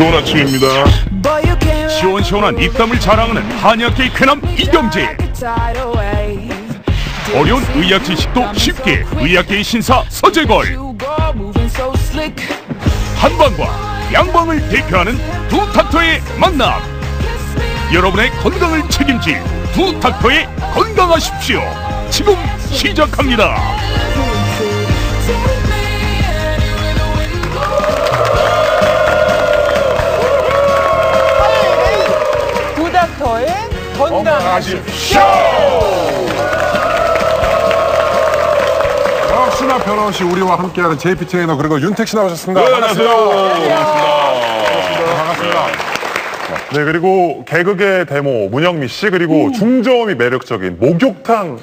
좋은 아침입니다. 시원시원한 입담을 자랑하는 한의학계의 쾌남 이경재. 어려운 의학 지식도 쉽게 의학계의 신사 서재걸. 한방과 양방을 대표하는 두 닥터의 만남. 여러분의 건강을 책임질 두 닥터의 건강하십시오. 지금 시작합니다. 두 닥터의 건강하십시오. 신화 변호씨 우리와 함께하는 JP 트레이너 그리고 윤택 씨 나오셨습니다. 네, 반갑습니다. 반갑습니다. 반갑습니다. 네, 그리고 개그계 데모 문영미 씨, 그리고 중저음이 매력적인 목욕탕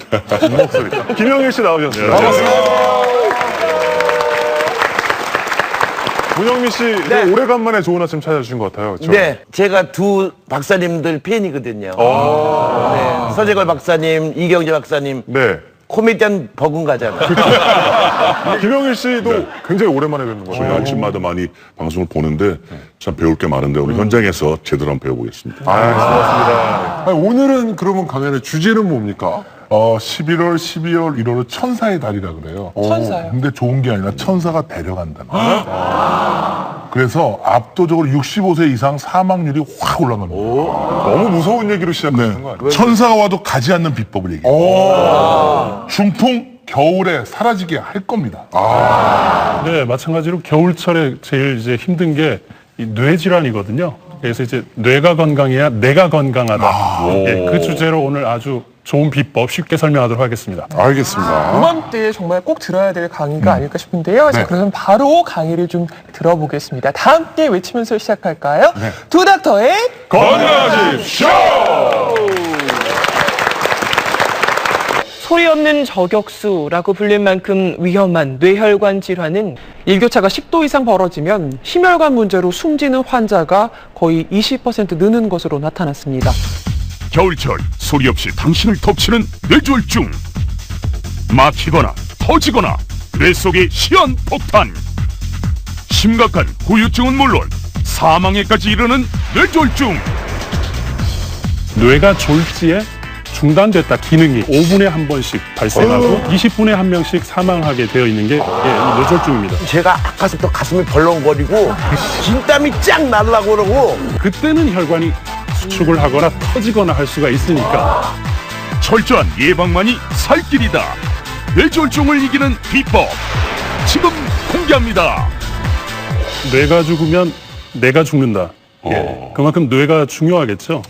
목소리 김영일 씨 나오셨습니다. 반갑습니다. 문영미 씨, 네. 오래간만에 좋은 아침 찾아주신 것 같아요. 그렇죠? 네, 제가 두 박사님들 팬이거든요. 네, 서재걸 박사님, 이경재 박사님, 네. 코미디언 버금가잖아요. 김영일 씨도 굉장히 오랜만에 뵙는 저희 거예요. 아침마다 많이 방송을 보는데 참 배울 게 많은데 오늘 현장에서 제대로 한번 배워보겠습니다. 고맙습니다. 아니, 오늘은 그러면 강연의 주제는 뭡니까? 11월, 12월, 1월은 천사의 달이라 그래요. 천사요? 근데 좋은 게 아니라 천사가 데려간다는 거예요. 그래서 압도적으로 65세 이상 사망률이 확 올라갑니다. 너무 무서운 얘기로 시작하는 거 아니에요? 천사가 와도 가지 않는 비법을 얘기해요. 중풍 겨울에 사라지게 할 겁니다. 네, 마찬가지로 겨울철에 제일 이제 힘든 게 이 뇌질환이거든요. 그래서 이제 뇌가 건강해야 내가 건강하다. 예, 그 주제로 오늘 아주 좋은 비법 쉽게 설명하도록 하겠습니다. 알겠습니다. 이맘때 정말 꼭 들어야 될 강의가 아닐까 싶은데요. 자, 그럼 바로 강의를 좀 들어보겠습니다. 다 함께 외치면서 시작할까요? 두 닥터의 건강하십시오. 소리 없는 저격수라고 불릴 만큼 위험한 뇌혈관 질환은 일교차가 10도 이상 벌어지면 심혈관 문제로 숨지는 환자가 거의 20% 느는 것으로 나타났습니다. 겨울철 소리 없이 당신을 덮치는 뇌졸중. 막히거나 터지거나 뇌 속에 시한 폭탄. 심각한 후유증은 물론 사망에까지 이르는 뇌졸중. 뇌가 졸지에 중단됐다 기능이 5분에 한 번씩 발생하고 20분에 한 명씩 사망하게 되어 있는 게 이 뇌졸중입니다. 제가 아까부터 가슴이 벌렁거리고 진땀이 쫙 나려고 그러고 그때는 혈관이 수축을 하거나 터지거나 할 수가 있으니까 철저한 예방만이 살 길이다. 뇌졸중을 이기는 비법 지금 공개합니다. 뇌가 죽으면 내가 죽는다. 예, 그만큼 뇌가 중요하겠죠.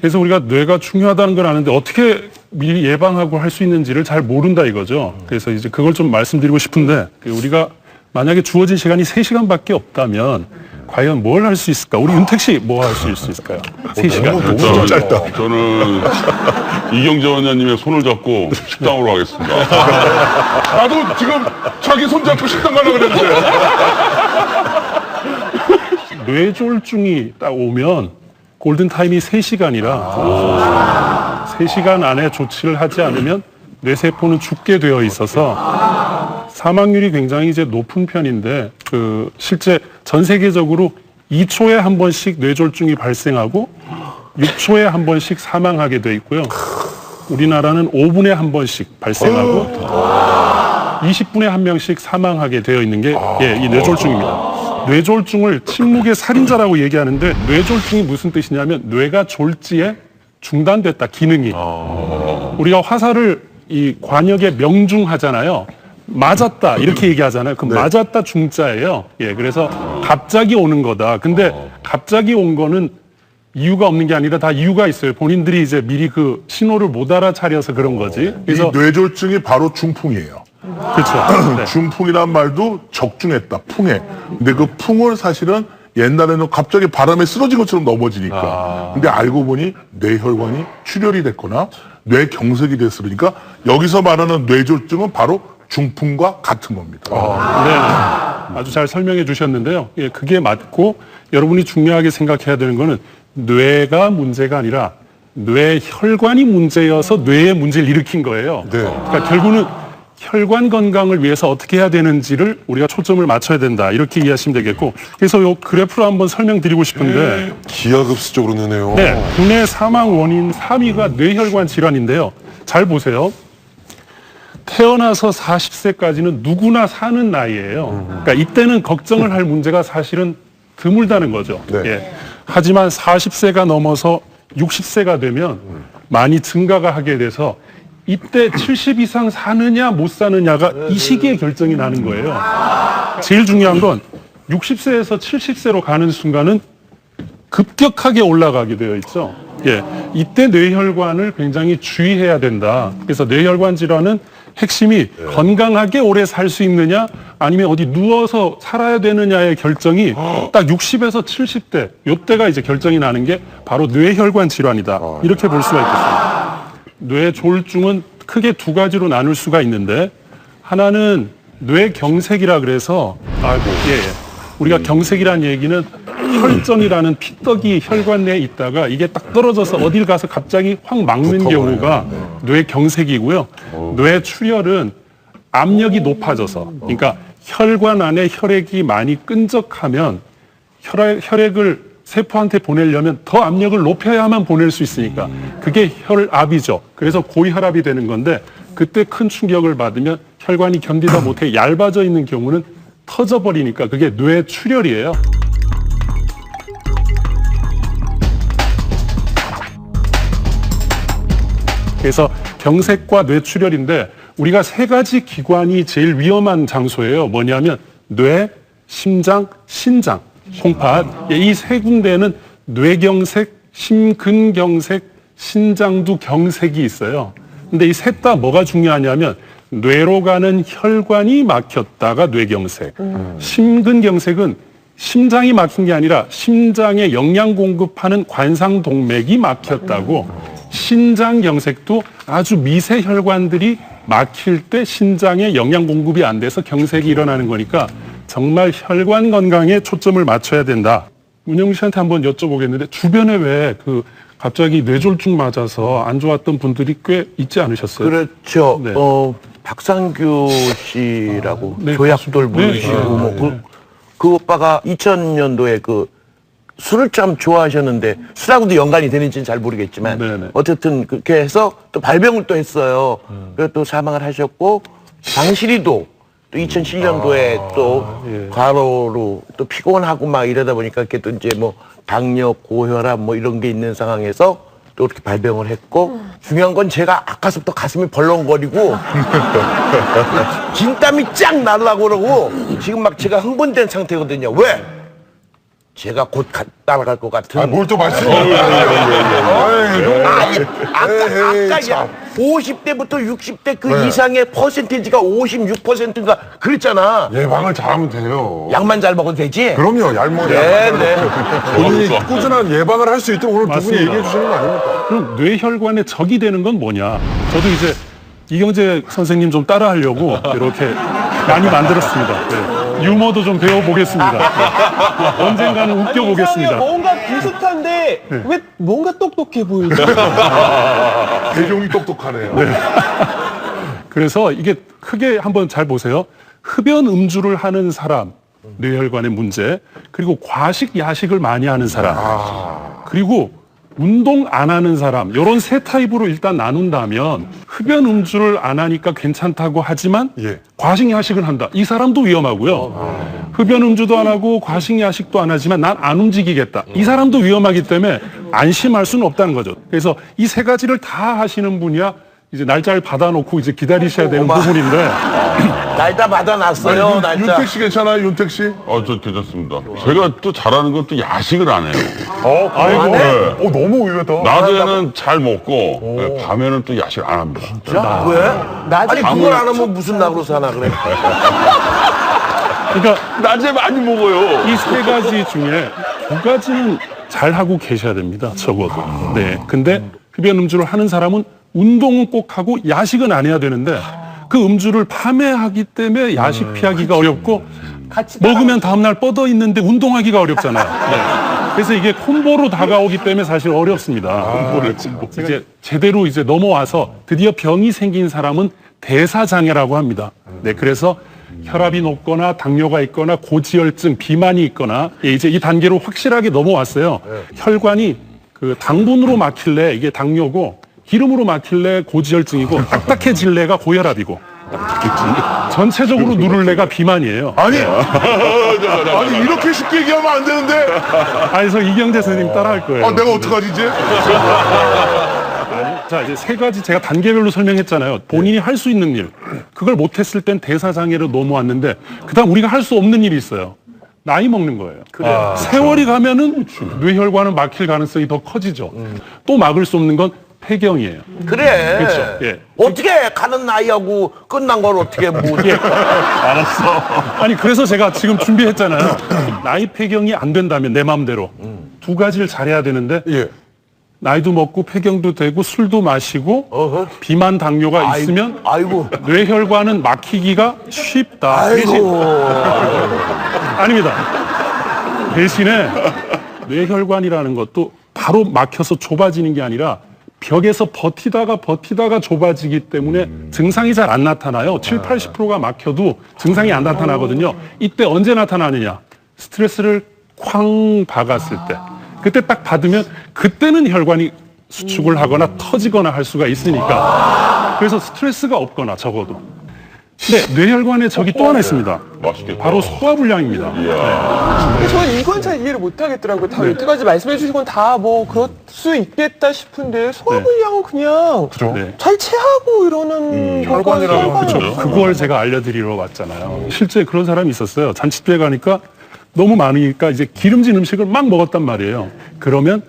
그래서 우리가 뇌가 중요하다는 걸 아는데 어떻게 미리 예방하고 할 수 있는지를 잘 모른다 이거죠. 그래서 이제 그걸 좀 말씀드리고 싶은데 우리가 만약에 주어진 시간이 3시간밖에 없다면 과연 뭘 할 수 있을까? 우리 윤택 씨 뭐 할 수 있을까요? 3시간. 너무 짧다. 저는 이경재 원장님의 손을 잡고 식당으로 가겠습니다. 나도 지금 자기 손 잡고 식당 가려고 그랬는데. 뇌졸중이 딱 오면 골든타임이 3시간이라 3시간 안에 조치를 하지 않으면 뇌세포는 죽게 되어 있어서 사망률이 굉장히 이제 높은 편인데 실제 전 세계적으로 2초에 한 번씩 뇌졸중이 발생하고 6초에 한 번씩 사망하게 돼 있고요. 우리나라는 5분에 한 번씩 발생하고 20분에 한 명씩 사망하게 되어 있는 게 이 뇌졸중입니다. 뇌졸중을 침묵의 살인자라고 얘기하는데 뇌졸중이 무슨 뜻이냐면 뇌가 졸지에 중단됐다 기능이. 우리가 화살을 이 관역에 명중하잖아요. 맞았다 이렇게 얘기하잖아요. 그 맞았다 중자예요. 예, 그래서 갑자기 오는 거다. 근데 갑자기 온 거는 이유가 없는 게 아니라 다 이유가 있어요. 본인들이 이제 미리 그 신호를 못 알아차려서 그런 거지. 그래서 이 뇌졸중이 바로 중풍이에요. 그렇죠. 네. 중풍이란 말도 적중했다, 풍해. 근데 그 풍을 사실은 옛날에는 갑자기 바람에 쓰러진 것처럼 넘어지니까. 근데 알고 보니 뇌혈관이 출혈이 됐거나 뇌경색이 됐으니까 여기서 말하는 뇌졸중은 바로 중풍과 같은 겁니다. 네, 아주 잘 설명해 주셨는데요. 예, 그게 맞고 여러분이 중요하게 생각해야 되는 거는 뇌가 문제가 아니라 뇌혈관이 문제여서 뇌의 문제를 일으킨 거예요. 그러니까 결국은 혈관 건강을 위해서 어떻게 해야 되는지를 우리가 초점을 맞춰야 된다. 이렇게 이해하시면 되겠고. 그래서 요 그래프로 한번 설명드리고 싶은데 기하급수적으로 느네요. 네, 국내 사망 원인 3위가 뇌혈관 질환인데요. 잘 보세요. 태어나서 40세까지는 누구나 사는 나이예요. 그러니까 이때는 걱정을 할 문제가 사실은 드물다는 거죠. 네. 예. 하지만 40세가 넘어서 60세가 되면 많이 증가가 하게 돼서 이때 70 이상 사느냐 못 사느냐가 이 시기에 결정이 나는 거예요. 제일 중요한 건 60세에서 70세로 가는 순간은 급격하게 올라가게 되어 있죠. 예, 이때 뇌혈관을 굉장히 주의해야 된다. 그래서 뇌혈관 질환은 핵심이 건강하게 오래 살 수 있느냐 아니면 어디 누워서 살아야 되느냐의 결정이 딱 60에서 70대 요때가 이제 결정이 나는 게 바로 뇌혈관 질환이다. 이렇게 볼 수가 있겠습니다. 뇌졸중은 크게 두 가지로 나눌 수가 있는데 하나는 뇌경색이라 그래서 우리가 경색이라는 얘기는 혈전이라는 피떡이 혈관 내에 있다가 이게 딱 떨어져서 어딜 가서 갑자기 확 막는 경우가 뇌경색이고요. 뇌출혈은 압력이 높아져서 그러니까 혈관 안에 혈액이 많이 끈적하면 혈액을 세포한테 보내려면 더 압력을 높여야만 보낼 수 있으니까 그게 혈압이죠. 그래서 고혈압이 되는 건데 그때 큰 충격을 받으면 혈관이 견디다 못해 얇아져 있는 경우는 터져버리니까 그게 뇌출혈이에요. 그래서 경색과 뇌출혈인데 우리가 세 가지 기관이 제일 위험한 장소예요. 뭐냐면 뇌, 심장, 신장. 콩팥. 이 세 군데는 뇌경색, 심근경색, 신장도 경색이 있어요. 근데 이 셋 다 뭐가 중요하냐면 뇌로 가는 혈관이 막혔다가 뇌경색. 심근경색은 심장이 막힌 게 아니라 심장에 영양 공급하는 관상동맥이 막혔다고. 신장경색도 아주 미세 혈관들이 막힐 때 신장에 영양 공급이 안 돼서 경색이 일어나는 거니까 정말 혈관 건강에 초점을 맞춰야 된다. 문영민 씨한테 한번 여쭤보겠는데 주변에 왜 갑자기 뇌졸중 맞아서 안 좋았던 분들이 꽤 있지 않으셨어요? 그렇죠. 네. 박상규 씨라고 네, 조약돌 부르시고 네. 그 오빠가 2000년도에 술을 참 좋아하셨는데 술하고도 연관이 되는지는 잘 모르겠지만 네네. 어쨌든 그렇게 해서 또 발병을 또 했어요. 그래서 또 사망을 하셨고 장실이도 또 2007년도에 또 과로로 또 피곤하고 막 이러다 보니까 이렇게 또 이제 뭐 당뇨, 고혈압 뭐 이런 게 있는 상황에서 또 이렇게 발병을 했고 중요한 건 제가 아까부터 가슴이 벌렁거리고 진땀이 쫙 나려고 그러고 지금 막 제가 흥분된 상태거든요. 왜? 제가 곧 따라갈 것 같은. 뭘 또 말씀을. 아까 50대부터 60대 그 이상의 퍼센테이지가 56%인가 그랬잖아. 예방을 잘하면 돼요. 약만 잘 먹어도 되지? 그럼요, 얄먹은 네, 네. 본인이 꾸준한 예방을 할 수 있도록 오늘 두 분이 맞습니다. 얘기해 주시는 거 아닙니까? 그럼 뇌혈관에 적이 되는 건 뭐냐? 저도 이제 이경재 선생님 좀 따라하려고 이렇게 많이 만들었습니다. 네. 유머도 좀 배워보겠습니다. 네. 언젠가는 웃겨보겠습니다. 뭔가 비슷한데 왜 뭔가 똑똑해 보이지? 대종이 똑똑하네요. 그래서 이게 크게 한번 잘 보세요. 흡연 음주를 하는 사람, 뇌혈관의 문제, 그리고 과식, 야식을 많이 하는 사람, 그리고 운동 안 하는 사람, 이런 세 타입으로 일단 나눈다면 흡연 음주를 안 하니까 괜찮다고 하지만 과식, 야식은 한다. 이 사람도 위험하고요. 흡연 음주도 안 하고 과식, 야식도 안 하지만 난 안 움직이겠다. 이 사람도 위험하기 때문에 안심할 수는 없다는 거죠. 그래서 이 세 가지를 다 하시는 분이야 이제 날짜를 받아놓고 이제 기다리셔야 되는 부분인데 날짜 받아놨어요, 날짜. 윤택 씨 괜찮아요, 윤택 씨? 저 괜찮습니다. 제가 또 잘하는 건 또 야식을 안 해요. 아이고. 네. 너무 의외다. 낮에는 잘 먹고 밤에는 또 야식 안 합니다. 자, 왜? 아니, 그걸 안 하면 무슨 낙으로 사나, 그래? 그러니까 낮에 많이 먹어요. 이 세 가지 중에 두 가지는 잘 하고 계셔야 됩니다. 적어도. 네. 근데 흡연 음주를 하는 사람은 운동은 꼭 하고 야식은 안 해야 되는데 그 음주를 밤에 하기 때문에 야식 피하기가 어렵고 먹으면 다음날 뻗어 있는데 운동하기가 어렵잖아요. 네. 그래서 이게 콤보로 다가오기 때문에 사실 어렵습니다. 이제 제대로 이제 넘어와서 드디어 병이 생긴 사람은 대사장애라고 합니다. 네, 그래서 혈압이 높거나 당뇨가 있거나 고지혈증, 비만이 있거나 이제 이 단계로 확실하게 넘어왔어요. 혈관이 그 당분으로 막힐래 이게 당뇨고 기름으로 막힐래 고지혈증이고 딱딱해질래가 고혈압이고 전체적으로 누를래가 비만이에요. 아니 이렇게 쉽게 얘기하면 안 되는데. 그래서 이경재 선생님 따라할 거예요. 내가 어떡하지 이제? 자, 이제 세 가지 제가 단계별로 설명했잖아요. 본인이 할 수 있는 일. 그걸 못했을 땐 대사장애로 넘어왔는데, 그 다음 우리가 할 수 없는 일이 있어요. 나이 먹는 거예요. 세월이 가면은 뇌혈관은 막힐 가능성이 더 커지죠. 또 막을 수 없는 건 폐경이에요. 그래. 그렇죠. 예. 어떻게 가는 나이하고 끝난 걸 어떻게 뭐. 아니, 그래서 제가 지금 준비했잖아요. 나이 폐경이 안 된다면 내 마음대로 두 가지를 잘해야 되는데, 나이도 먹고 폐경도 되고 술도 마시고 비만 당뇨가 있으면 아이고. 뇌혈관은 막히기가 쉽다. 아닙니다. 대신에 뇌혈관이라는 것도 바로 막혀서 좁아지는 게 아니라 벽에서 버티다가 좁아지기 때문에 증상이 잘 안 나타나요. 70~80%가 막혀도 증상이 안 나타나거든요. 이때 언제 나타나느냐? 스트레스를 쾅 박았을 때. 그때 딱 받으면 그때는 혈관이 수축을 하거나 터지거나 할 수가 있으니까. 그래서 스트레스가 없거나 적어도. 근데 뇌혈관에 적이 또 하나 있습니다. 맛있겠다. 바로 소화불량입니다. 근데 저는 이건 잘 이해를 못 하겠더라고요. 다 여태까지 말씀해 주신 건 다 뭐 그럴 수 있겠다 싶은데 소화불량은 그냥 네. 잘 체하고 이러는 혈관이라고 하죠. 그걸 제가 알려드리러 왔잖아요. 실제 그런 사람이 있었어요. 잔치집에 가니까 너무 많으니까 이제 기름진 음식을 막 먹었단 말이에요. 그러면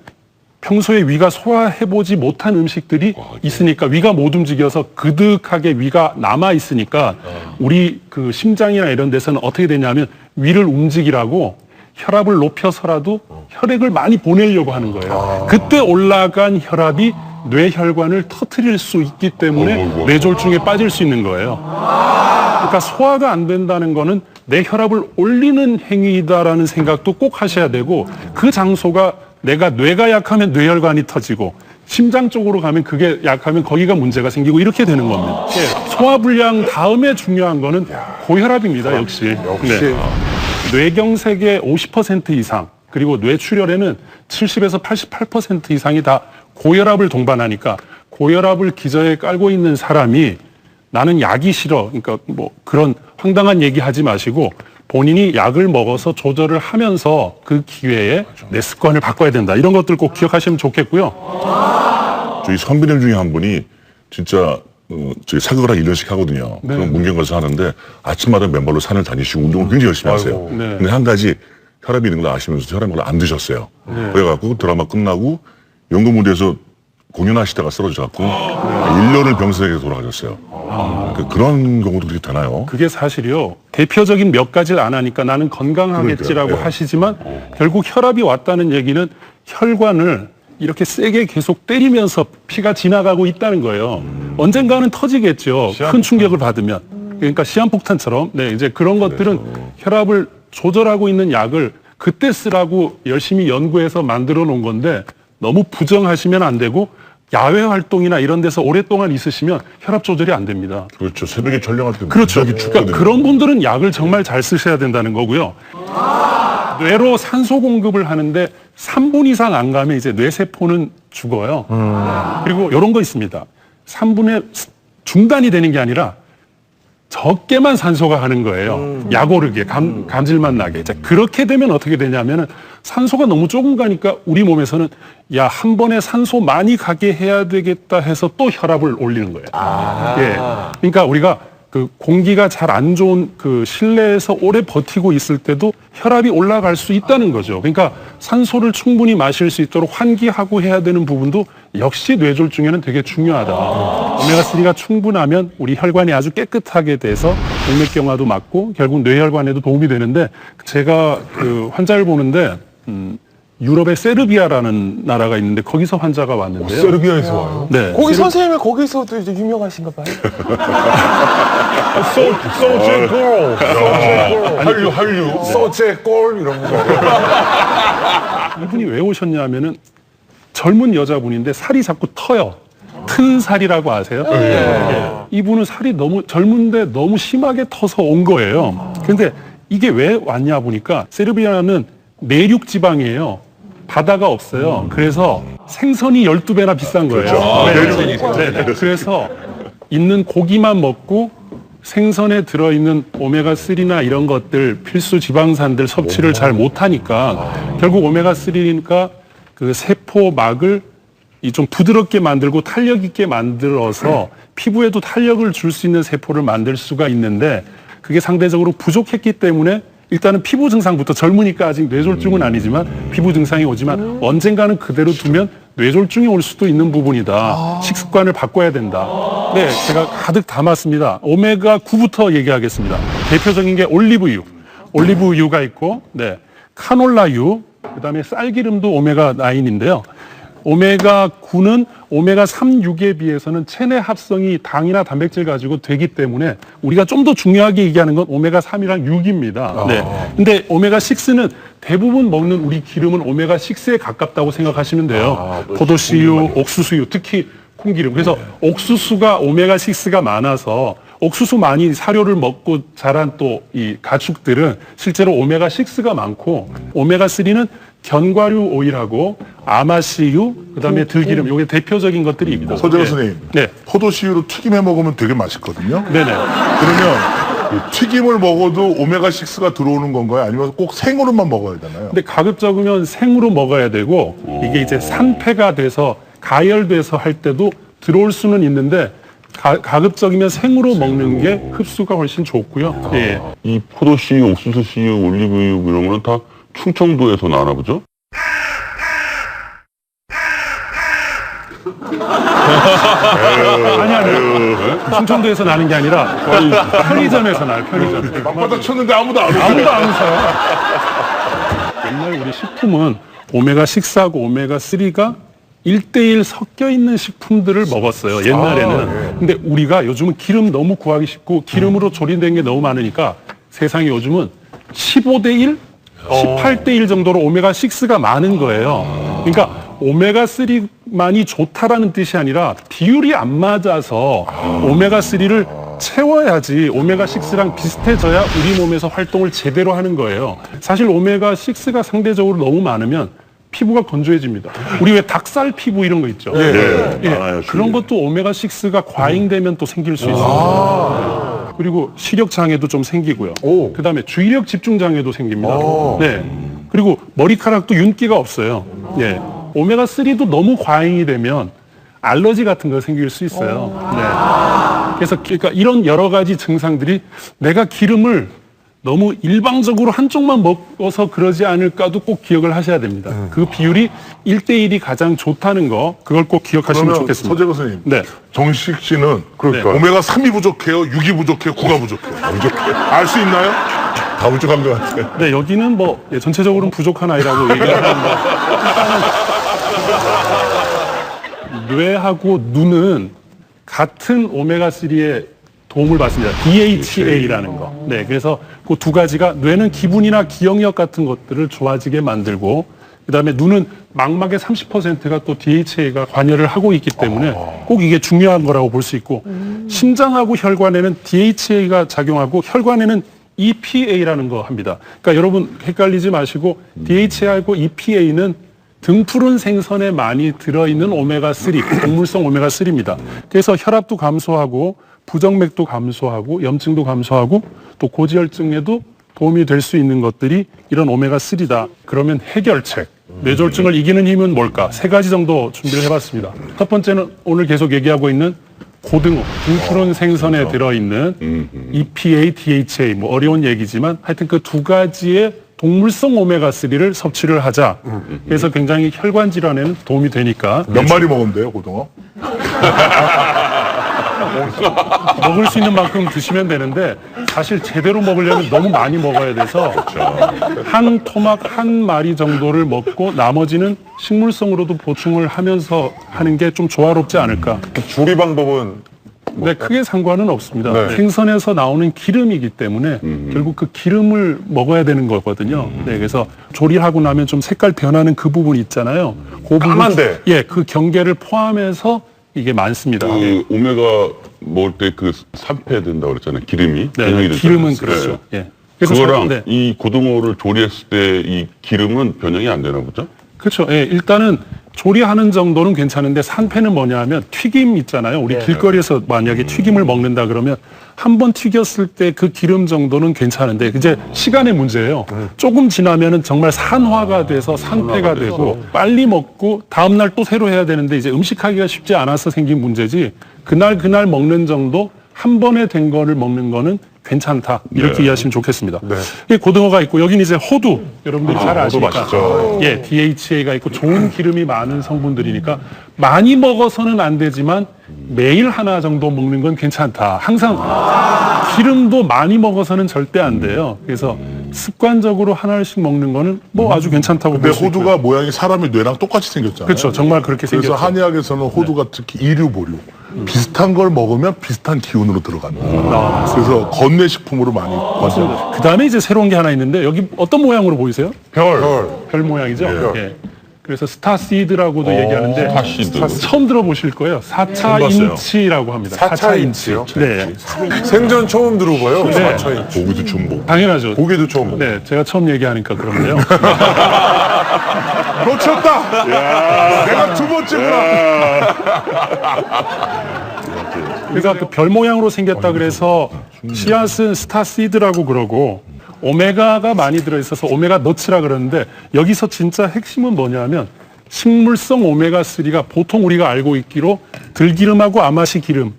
평소에 위가 소화해보지 못한 음식들이 있으니까 위가 못 움직여서 그득하게 위가 남아 있으니까 우리 그 심장이나 이런 데서는 어떻게 되냐면 위를 움직이라고 혈압을 높여서라도 혈액을 많이 보내려고 하는 거예요. 그때 올라간 혈압이 뇌혈관을 터뜨릴 수 있기 때문에 뇌졸중에 빠질 수 있는 거예요. 그러니까 소화가 안 된다는 거는 내 혈압을 올리는 행위다라는 생각도 꼭 하셔야 되고, 그 장소가 뇌가 약하면 뇌혈관이 터지고 심장 쪽으로 가면 그게 약하면 거기가 문제가 생기고 이렇게 되는 겁니다. 소화불량 다음에 중요한 거는 고혈압입니다. 역시. 네. 뇌경색의 50% 이상 그리고 뇌출혈에는 70에서 88% 이상이 다 고혈압을 동반하니까 고혈압을 기저에 깔고 있는 사람이 나는 약이 싫어. 그러니까 뭐 그런 황당한 얘기 하지 마시고 본인이 약을 먹어서 조절을 하면서 그 기회에 내 습관을 바꿔야 된다. 이런 것들 꼭 기억하시면 좋겠고요. 저희 선배님 중에 한 분이 진짜 저희 사극을 한 1년씩 하거든요. 그럼 문경가서 하는데 아침마다 맨발로 산을 다니시고 운동을 굉장히 열심히 하세요. 근데 한 가지 혈압이 있는 걸 아시면서 혈압약을 안 드셨어요. 그래갖고 드라마 끝나고 연극무대에서 공연하시다가 쓰러져갖고 1년을 병원에 돌아가셨어요. 그런 경우도 그렇게 되나요? 그게 사실이요. 대표적인 몇 가지를 안 하니까 나는 건강하겠지라고 하시지만 결국 혈압이 왔다는 얘기는 혈관을 이렇게 세게 계속 때리면서 피가 지나가고 있다는 거예요. 언젠가는 터지겠죠. 큰 충격을 받으면. 그러니까 시한폭탄처럼. 네, 이제 그런 것들은 혈압을 조절하고 있는 약을 그때 쓰라고 열심히 연구해서 만들어 놓은 건데 너무 부정하시면 안 되고 야외 활동이나 이런 데서 오랫동안 있으시면 혈압 조절이 안 됩니다. 그렇죠. 새벽에 전령할 때 그렇죠. 그러니까 그런 분들은 약을 정말 잘 쓰셔야 된다는 거고요. 뇌로 산소 공급을 하는데 3분 이상 안 가면 이제 뇌세포는 죽어요. 그리고 이런 거 있습니다. 3분에 중단이 되는 게 아니라 적게만 산소가 가는 거예요. 약 오르게, 감질만 나게. 자, 그렇게 되면 어떻게 되냐면은 산소가 너무 조금 가니까 우리 몸에서는 야, 한 번에 산소 많이 가게 해야 되겠다 해서 또 혈압을 올리는 거예요. 예. 그러니까 우리가 그 공기가 잘 안 좋은 그 실내에서 오래 버티고 있을 때도 혈압이 올라갈 수 있다는 거죠. 그러니까 산소를 충분히 마실 수 있도록 환기하고 해야 되는 부분도 역시 뇌졸중에는 되게 중요하다. 오메가3가 충분하면 우리 혈관이 아주 깨끗하게 돼서 동맥경화도 막고 결국 뇌혈관에도 도움이 되는데, 제가 그 환자를 보는데 유럽의 세르비아라는 나라가 있는데 거기서 환자가 왔는데요. 세르비아에서 와요? 네. 거기 선생님이 거기서도 이제 유명하신가 봐요. 소제골. 한류. 소제골 이런 거. 이분이 왜 오셨냐면은 젊은 여자분인데 살이 자꾸 터요. 튼 살이라고 아세요? 예. 이분은 살이 너무 젊은데 너무 심하게 터서 온 거예요. 근데 이게 왜 왔냐 보니까 세르비아는 내륙 지방이에요. 바다가 없어요. 그래서 생선이 12배나 비싼 거예요. 네. 그래서 있는 고기만 먹고 생선에 들어있는 오메가3나 이런 것들 필수 지방산들 섭취를 잘 못하니까 결국 오메가3니까 그 세포막을 이 좀 부드럽게 만들고 탄력 있게 만들어서 피부에도 탄력을 줄 수 있는 세포를 만들 수가 있는데 그게 상대적으로 부족했기 때문에 일단은 피부 증상부터 젊으니까 아직 뇌졸중은 아니지만 피부 증상이 오지만 언젠가는 그대로 두면 뇌졸중이 올 수도 있는 부분이다. 식습관을 바꿔야 된다. 네, 제가 가득 담았습니다. 오메가9부터 얘기하겠습니다. 대표적인 게 올리브유. 올리브유가 있고, 네, 카놀라유, 그다음에 쌀기름도 오메가9인데요. 오메가9는 오메가3, 6에 비해서는 체내 합성이 당이나 단백질 가지고 되기 때문에 우리가 좀 더 중요하게 얘기하는 건 오메가3이랑 6입니다. 네. 근데 오메가6는 대부분 먹는 우리 기름은 오메가6에 가깝다고 생각하시면 돼요. 포도씨유, 옥수수유, 특히 콩기름. 그래서 옥수수가 오메가6가 많아서 옥수수 많이 사료를 먹고 자란 또 이 가축들은 실제로 오메가6가 많고 오메가3는 견과류 오일하고 아마씨유, 그다음에 들기름, 요게 대표적인 것들이 있고. 서재가 선생님, 네. 포도씨유로 튀김해 먹으면 되게 맛있거든요. 네네. 그러면 튀김을 먹어도 오메가6가 들어오는 건가요? 아니면 꼭 생으로만 먹어야 되나요? 근데 가급적이면 생으로 먹어야 되고 이게 이제 산패가 돼서 가열돼서 할 때도 들어올 수는 있는데 가급적이면 생으로 먹는 게 흡수가 훨씬 좋고요. 예. 이 포도씨유, 옥수수씨유, 올리브유 이런 거는 다 충청도에서 나나 보죠? 아니. 충청도에서 나는 게 아니라 편의점에서 나요, 편의점. 막바닥 쳤는데 아무도 안 아무도 안 웃어요. 옛날 우리 식품은 오메가6하고 오메가3가 1대1 섞여 있는 식품들을 먹었어요, 옛날에는. 근데 우리가 요즘은 기름 너무 구하기 쉽고 기름으로 조리된 게 너무 많으니까 세상에 요즘은 15대1? 18대1 정도로 오메가6가 많은 거예요. 그러니까 오메가3만이 좋다라는 뜻이 아니라 비율이 안 맞아서 오메가3를 채워야지 오메가6랑 비슷해져야 우리 몸에서 활동을 제대로 하는 거예요. 사실 오메가6가 상대적으로 너무 많으면 피부가 건조해집니다. 우리 왜 닭살 피부 이런 거 있죠? 많아요, 그런 것도 오메가6가 과잉되면 또 생길 수 있어요. 그리고 시력 장애도 좀 생기고요. 그다음에 주의력 집중 장애도 생깁니다. 네. 그리고 머리카락도 윤기가 없어요. 예. 오메가3도 너무 과잉이 되면 알러지 같은 거 생길 수 있어요. 네. 그래서 그러니까 이런 여러 가지 증상들이 내가 기름을 너무 일방적으로 한쪽만 먹어서 그러지 않을까도 꼭 기억을 하셔야 됩니다. 그 비율이 1대1이 가장 좋다는 거, 그걸 꼭 기억하시면 좋겠습니다. 서재가 선생님, 네. 정식 씨는 그러니까. 오메가3이 부족해요? 6이 부족해요? 9가 부족해요? 알 수 있나요? 다 부족한 것 같아요. 네, 여기는 뭐 전체적으로는 부족한 아이라고 얘기를 하는데 뇌하고 눈은 같은 오메가3의 도움을 받습니다. DHA라는 거. 네, 그래서 그 두 가지가 뇌는 기분이나 기억력 같은 것들을 좋아지게 만들고 그다음에 눈은 망막의 30%가 또 DHA가 관여를 하고 있기 때문에 꼭 이게 중요한 거라고 볼 수 있고 심장하고 혈관에는 DHA가 작용하고 혈관에는 EPA라는 거 합니다. 그러니까 여러분 헷갈리지 마시고 DHA하고 EPA는 등푸른 생선에 많이 들어있는 오메가3, 동물성 오메가3입니다. 그래서 혈압도 감소하고 부정맥도 감소하고 염증도 감소하고 또 고지혈증에도 도움이 될 수 있는 것들이 이런 오메가3다. 그러면 해결책, 뇌졸중을 이기는 힘은 뭘까? 3가지 정도 준비를 해봤습니다. 첫 번째는 오늘 계속 얘기하고 있는 고등어, 등푸른 생선에 들어있는 EPA, DHA, 뭐 어려운 얘기지만 하여튼 그 두 가지의 동물성 오메가3를 섭취를 하자. 그래서 굉장히 혈관 질환에는 도움이 되니까. 몇 마리 먹으면 돼요, 고등어? 먹을 수 있는 만큼 드시면 되는데 사실 제대로 먹으려면 너무 많이 먹어야 돼서 한 토막 한 마리 정도를 먹고 나머지는 식물성으로도 보충을 하면서 하는 게 좀 조화롭지 않을까. 조리 방법은 네, 크게 상관은 없습니다. 네. 생선에서 나오는 기름이기 때문에 결국 그 기름을 먹어야 되는 거거든요. 네, 그래서 조리하고 나면 좀 색깔 변하는 그 부분 있잖아요. 그 부분, 까만데. 예, 그 경계를 포함해서 이게 많습니다. 그 오메가 먹을 때 그 산패 된다고 그랬잖아요. 기름이. 네, 변형이 됐잖아요. 기름은 그렇죠. 네. 예. 그래서 그거랑 네. 이 고등어를 조리했을 때 이 기름은 변형이 안 되나 보죠? 그렇죠. 예, 일단은 조리하는 정도는 괜찮은데 산패는 뭐냐 하면 튀김 있잖아요. 우리 길거리에서 만약에 튀김을 먹는다 그러면 한 번 튀겼을 때 그 기름 정도는 괜찮은데 이제 시간의 문제예요. 조금 지나면은 정말 산화가 돼서 산패가 되고 빨리 먹고 다음날 또 새로 해야 되는데 이제 음식하기가 쉽지 않아서 생긴 문제지 그날 먹는 정도 한 번에 된 거를 먹는 거는 괜찮다. 이렇게 이해하시면 좋겠습니다. 이 고등어가 있고 여기는 이제 호두 여러분들이 잘 아시니까 맛있죠. 예, DHA가 있고 좋은 기름이 많은 성분들이니까 많이 먹어서는 안 되지만 매일 하나 정도 먹는 건 괜찮다. 항상 기름도 많이 먹어서는 절대 안 돼요. 그래서 습관적으로 하나씩 먹는 거는 뭐 아주 괜찮다고 근데 볼 수 있고요. 호두가 모양이 사람의 뇌랑 똑같이 생겼잖아요. 그렇죠. 정말 그렇게 그래서 생겼죠. 한의학에서는 호두가 특히 이류, 보류 비슷한 걸 먹으면 비슷한 기운으로 들어간다. 그래서 건뇌식품으로 많이 봤어요. 그 다음에 이제 새로운 게 하나 있는데 여기 어떤 모양으로 보이세요? 별 모양이죠. 예. 그래서 스타시드라고도 얘기하는데 스타시드. 처음 들어보실 거예요. 4차 인치라고 합니다. 4차 인치요? 네. 생전 처음 들어봐요. 네. 4차 인치. 고기도 중복. 당연하죠. 고기도 처음. 네, 제가 처음 얘기하니까 그런데요. 놓쳤다. 내가 두 번째구나. 그러니까 그 별 모양으로 생겼다 그래서 씨앗은 스타시드라고 그러고 오메가가 많이 들어있어서 오메가 너츠라 그러는데 여기서 진짜 핵심은 뭐냐면 식물성 오메가3가 보통 우리가 알고 있기로 들기름하고 아마시 기름에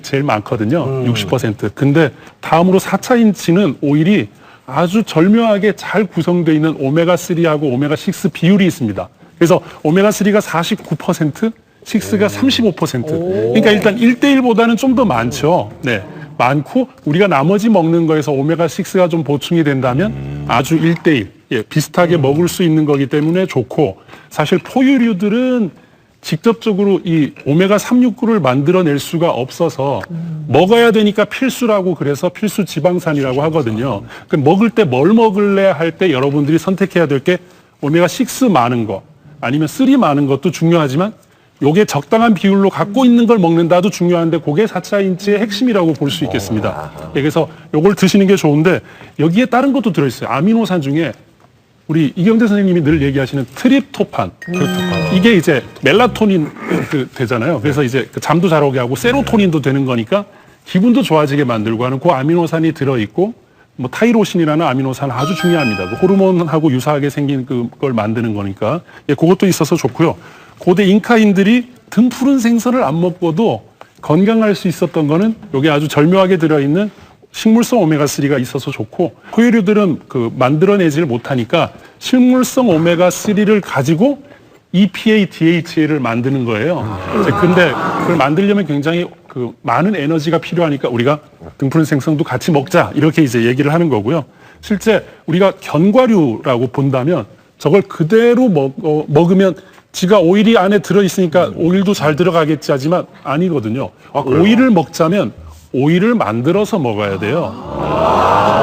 제일 많거든요. 60%. 근데 다음으로 4차 인치는 오일이 아주 절묘하게 잘 구성되어 있는 오메가3하고 오메가6 비율이 있습니다. 그래서 오메가3가 49%, 6가 35%. 그러니까 일단 1대1보다는 좀 더 많죠. 네. 많고 우리가 나머지 먹는 거에서 오메가6가 좀 보충이 된다면 아주 1대1 예, 비슷하게 먹을 수 있는 거기 때문에 좋고 사실 포유류들은 직접적으로 이 오메가 369를 만들어낼 수가 없어서 먹어야 되니까 필수라고 그래서 필수 지방산이라고 하거든요. 그 먹을 때 뭘 먹을래 할 때 여러분들이 선택해야 될 게 오메가 6 많은 거 아니면 3 많은 것도 중요하지만 요게 적당한 비율로 갖고 있는 걸 먹는다도 중요한데 그게 4차 인치의 핵심이라고 볼 수 있겠습니다. 그래서 요걸 드시는 게 좋은데 여기에 다른 것도 들어있어요. 아미노산 중에 우리 이경대 선생님이 늘 얘기하시는 트립토판. 이게 이제 멜라토닌 되잖아요. 그래서 이제 잠도 잘 오게 하고 세로토닌도 되는 거니까 기분도 좋아지게 만들고 하는 그 아미노산이 들어있고 뭐 타이로신이라는 아미노산 아주 중요합니다. 그 호르몬하고 유사하게 생긴 그걸 만드는 거니까 예, 그것도 있어서 좋고요. 고대 잉카인들이 등푸른 생선을 안 먹고도 건강할 수 있었던 거는 여기 아주 절묘하게 들어있는 식물성 오메가3가 있어서 좋고 포유류들은 그 만들어내지를 못하니까 식물성 오메가3를 가지고 EPA, DHA를 만드는 거예요. 근데 그걸 만들려면 굉장히 그 많은 에너지가 필요하니까 우리가 등푸른 생선도 같이 먹자 이렇게 이제 얘기를 하는 거고요. 실제 우리가 견과류라고 본다면 저걸 그대로 먹으면 지가 오일이 안에 들어있으니까 오일도 잘 들어가겠지 하지만 아니거든요. 오일을 먹자면 오일을 만들어서 먹어야 돼요.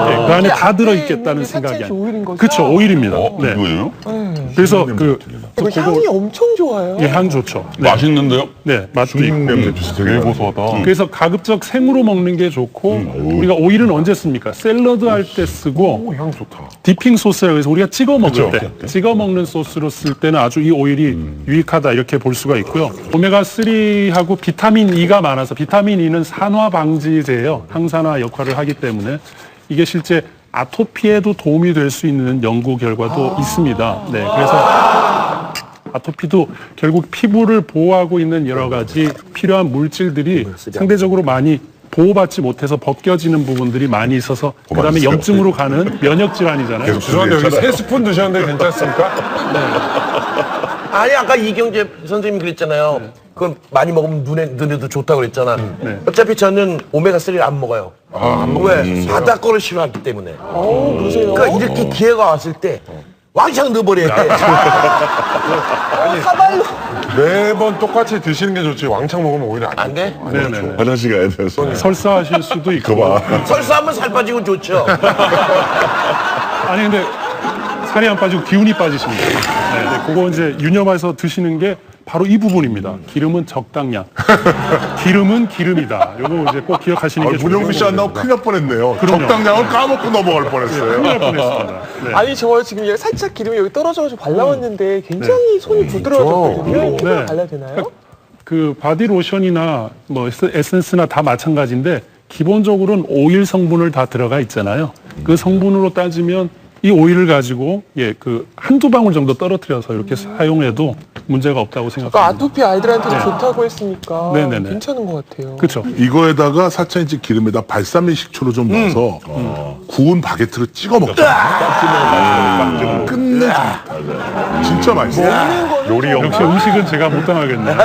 네, 그 안에 다 들어있겠다는 생각이 아니에요. 오일인 거죠? 그렇죠, 오일입니다. 네. 이거예요? 그래서 향이 엄청 좋아요. 예, 향 좋죠. 네. 맛있는데요? 네, 맛도 있고. 냄새 비슷하게 되게 고소하다. 그래서 가급적 생으로 먹는 게 좋고 우리가 오일은 언제 씁니까? 샐러드 할 때 쓰고 향 좋다. 디핑 소스라고 해서 우리가 찍어 먹을 때 찍어 먹는 소스로 쓸 때는 아주 이 오일이 유익하다 이렇게 볼 수가 있고요. 오메가3하고 비타민 E가 많아서 비타민 E는 산화 방지제예요. 항산화 역할을 하기 때문에 이게 실제 아토피에도 도움이 될 수 있는 연구 결과도 있습니다. 네, 그래서 아토피도 결국 피부를 보호하고 있는 여러 가지 필요한 물질들이 상대적으로 많이 보호받지 못해서 벗겨지는 부분들이 많이 있어서 그다음에 염증으로 가는 면역 질환이잖아요. 죄송한데 여기 3스푼 드셨는데 괜찮습니까? 아니 아까 이경재 선생님이 그랬잖아요. 그건 많이 먹으면 눈에도 좋다고 그랬잖아. 어차피 저는 오메가3를 안 먹어요. 왜? 바다 거를 싫어하기 때문에. 그러세요? 그러니까 이렇게 기회가 왔을 때 왕창 넣어버려야 돼. 사발로. 매번 똑같이 드시는 게 좋지 왕창 먹으면 오히려 안 돼. 안 돼? 네네. 화장실 가야 돼서. 설사하실 수도 있고. 설사하면 살 빠지고 좋죠. 아니 근데 살이 안 빠지고 기운이 빠지십니다. 네, 그거 이제 유념해서 드시는 게 바로 이 부분입니다. 기름은 적당량. 기름은 기름이다. 요거 이제 꼭 기억하시는 게 좋을 문영미 씨 안 나오고 큰일 날 뻔했네요. 그럼요. 적당량을 까먹고 넘어갈 뻔했어요. 큰일 날 뻔했습니다. 네. 아니 저 지금 여기 살짝 기름이 여기 떨어져가지고 발라왔는데 굉장히 손이 부드러워졌거든요. 피부에 네. 발라야 되나요? 그 바디 로션이나 뭐 에센스나 다 마찬가지인데 기본적으로는 오일 성분을 다 들어가 있잖아요. 그 성분으로 따지면 이 오일을 가지고 그 한두 방울 정도 떨어뜨려서 이렇게 사용해도 문제가 없다고 아까 생각합니다. 아토피 아이들한테도 좋다고 했으니까 네네네. 괜찮은 것 같아요. 그렇죠. 이거에다가 4,000인치 기름에다 발사믹 식초를 좀 넣어서 구운 바게트를 찍어 먹자. 끝내줍니다. 진짜 맛있어요. 요리 영 역시 음식은 제가 못 당하겠네요.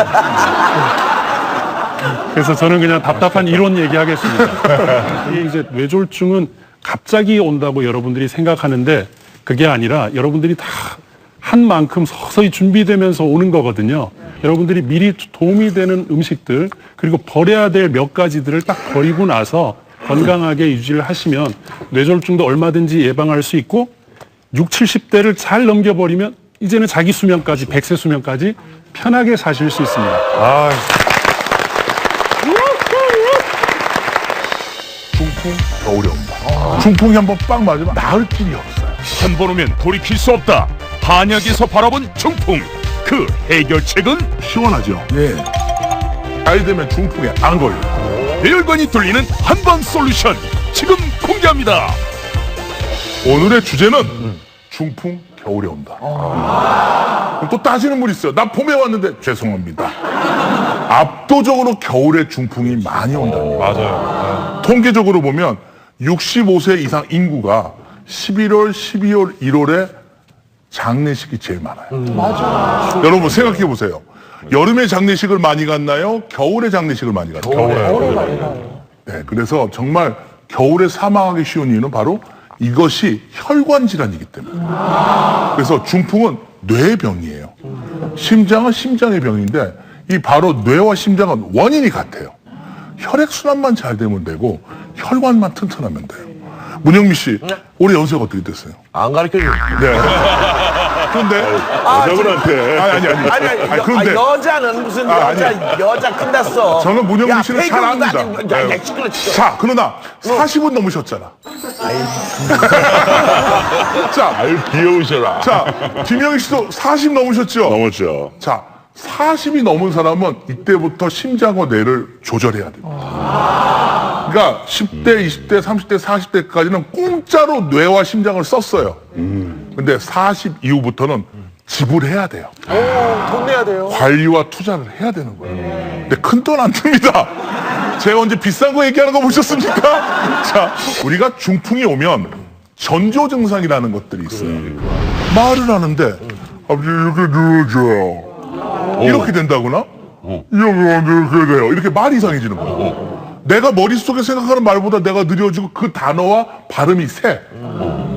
그래서 저는 그냥 답답한 이론 얘기하겠습니다. 이게 이제 뇌졸중은 갑자기 온다고 여러분들이 생각하는데 그게 아니라 여러분들이 다 한 만큼 서서히 준비되면서 오는 거거든요. 여러분들이 미리 도움이 되는 음식들 그리고 버려야 될 몇 가지들을 딱 버리고 나서 건강하게 유지를 하시면 뇌졸중도 얼마든지 예방할 수 있고 60, 70대를 잘 넘겨버리면 이제는 자기 수명까지 100세 수명까지 편하게 사실 수 있습니다. 중풍 겨울에 온다. 중풍이 한번 빵 맞으면 나을 길이 없어요. 한 번 오면 돌이킬 수 없다. 한약에서 바라본 중풍. 그 해결책은 시원하죠? 예. 잘 되면 중풍에 안 걸려요. 뇌혈관이 뚫리는 한방 솔루션. 지금 공개합니다. 오늘의 주제는 중풍 겨울에 온다. 그럼 또 따지는 분 있어요. 나 봄에 왔는데 죄송합니다. 압도적으로 겨울에 중풍이 많이 온답니다. 맞아요. 통계적으로 보면 65세 이상 인구가 11월, 12월, 1월에 장례식이 제일 많아요. 맞아. 여러분 생각해 보세요. 여름에 장례식을 많이 갔나요? 겨울에 장례식을 많이 갔나요? 겨울에 많이 가요. 네, 그래서 정말 겨울에 사망하기 쉬운 이유는 바로 이것이 혈관 질환이기 때문에. 그래서 중풍은 뇌병이에요. 심장은 심장의 병인데 이 바로 뇌와 심장은 원인이 같아요. 혈액순환만 잘 되면 되고 혈관만 튼튼하면 돼요. 문영미 씨, 올해 연세가 어떻게 됐어요? 안 가르쳐줘. 네. 그런데 여자분한테 아니 그런데 여자는 무슨 여자 끝났어. 저는 문영미 씨는 잘 배경도 압니다. 아니고, 야, 네. 시끄러. 자, 그러나 40은 넘으셨잖아. 자, 아유, 귀여우셔라. 자, 김영희 씨도 40 넘으셨죠? 넘었죠. 자, 40이 넘은 사람은 이때부터 심장과 뇌를 조절해야 됩니다. 그러니까 10대, 20대, 30대, 40대까지는 공짜로 뇌와 심장을 썼어요. 근데 40 이후부터는 지불해야 돼요. 돈 내야 돼요. 관리와 투자를 해야 되는 거예요. 근데 큰 돈 안 듭니다. 제가 언제 비싼 거 얘기하는 거 보셨습니까? 자, 우리가 중풍이 오면 전조 증상이라는 것들이 있어요. 말을 하는데 아버지 이렇게 누워줘요. 이렇게 된다거나 이렇게 돼요. 이렇게 말이 이상해지는 거예요. 내가 머릿속에 생각하는 말보다 내가 느려지고 그 단어와 발음이 세.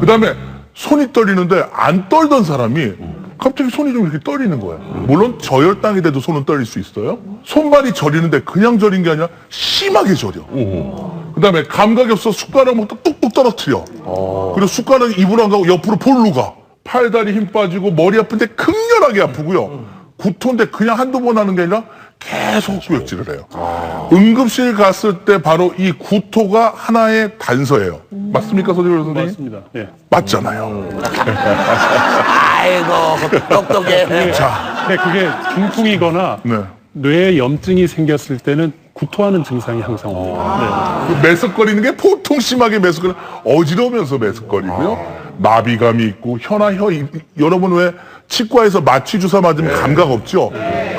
그 다음에 손이 떨리는데 안 떨던 사람이 갑자기 손이 좀 이렇게 떨리는 거예요. 물론 저혈당이 돼도 손은 떨릴 수 있어요. 손발이 저리는데 그냥 저린 게 아니라 심하게 저려. 그 다음에 감각이 없어 숟가락 먹다 뚝뚝 떨어뜨려. 그리고 숟가락이 입으로 안 가고 옆으로 볼로 가. 팔다리 힘 빠지고 머리 아픈데 극렬하게 아프고요. 구토인데 그냥 한두 번 하는 게 아니라 계속 구역질을 해요. 응급실 갔을 때 바로 이 구토가 하나의 단서예요. 맞습니까, 서재열 선생님? 맞습니다. 예. 맞잖아요. 아이고 똑똑해. 자, 근데 그게 중풍이거나 네. 뇌에 염증이 생겼을 때는 구토하는 증상이 항상 옵니다. 그 매석거리는 게 보통 심하게 매석거리는 어지러우면서 매석거리고요. 마비감이 있고 혀나 혀 여러분 왜 치과에서 마취 주사 맞으면 감각 없죠?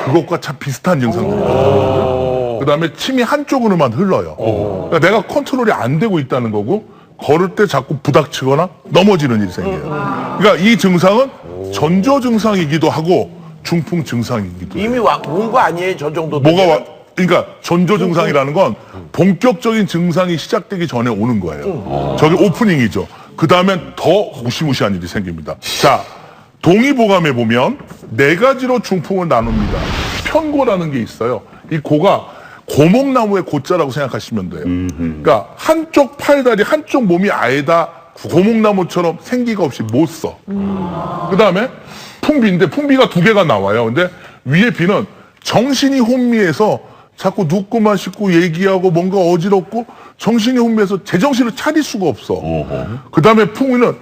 그것과 참 비슷한 증상들이거든요. 그다음에 침이 한쪽으로만 흘러요. 그러니까 내가 컨트롤이 안 되고 있다는 거고 걸을 때 자꾸 부닥치거나 넘어지는 일이 생겨요. 그러니까 이 증상은 전조 증상이기도 하고 중풍 증상이기도 해요. 이미 온 거 아니에요, 저 정도. 뭐가 와? 그러니까 전조 증상이라는 건 본격적인 증상이 시작되기 전에 오는 거예요. 저게 오프닝이죠. 그 다음엔 더 무시무시한 일이 생깁니다. 자, 동의보감에 보면 4가지로 중풍을 나눕니다. 편고라는 게 있어요. 이 고가 고목나무의 고자라고 생각하시면 돼요. 그러니까 한쪽 팔다리, 한쪽 몸이 아예 다 고목나무처럼 생기가 없이 못 써. 그 다음에 풍비인데 풍비가 2개가 나와요. 근데 위에 비는 정신이 혼미해서 자꾸 눕고만 씻고 얘기하고 뭔가 어지럽고 정신이 혼미해서 제정신을 차릴 수가 없어. 그 다음에 풍위는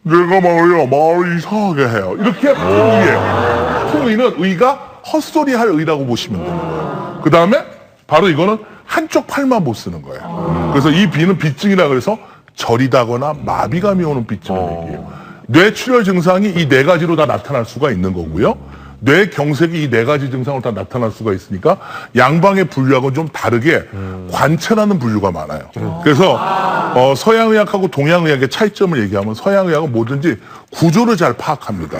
내가 말이야 말을 이상하게 해요. 이렇게 풍위예요. 풍위는 의가 헛소리할 의라고 보시면 되는 거예요. 그 다음에 바로 이거는 한쪽 팔만 못 쓰는 거예요. 그래서 이 비는 비증이라 그래서 저리다거나 마비감이 오는 비증을 얘기해요. 뇌출혈 증상이 이 네 가지로 다 나타날 수가 있는 거고요. 뇌 경색이 이 네 가지 증상으로 다 나타날 수가 있으니까 양방의 분류하고는 좀 다르게 관찰하는 분류가 많아요. 그래서 서양의학하고 동양의학의 차이점을 얘기하면 서양의학은 뭐든지 구조를 잘 파악합니다.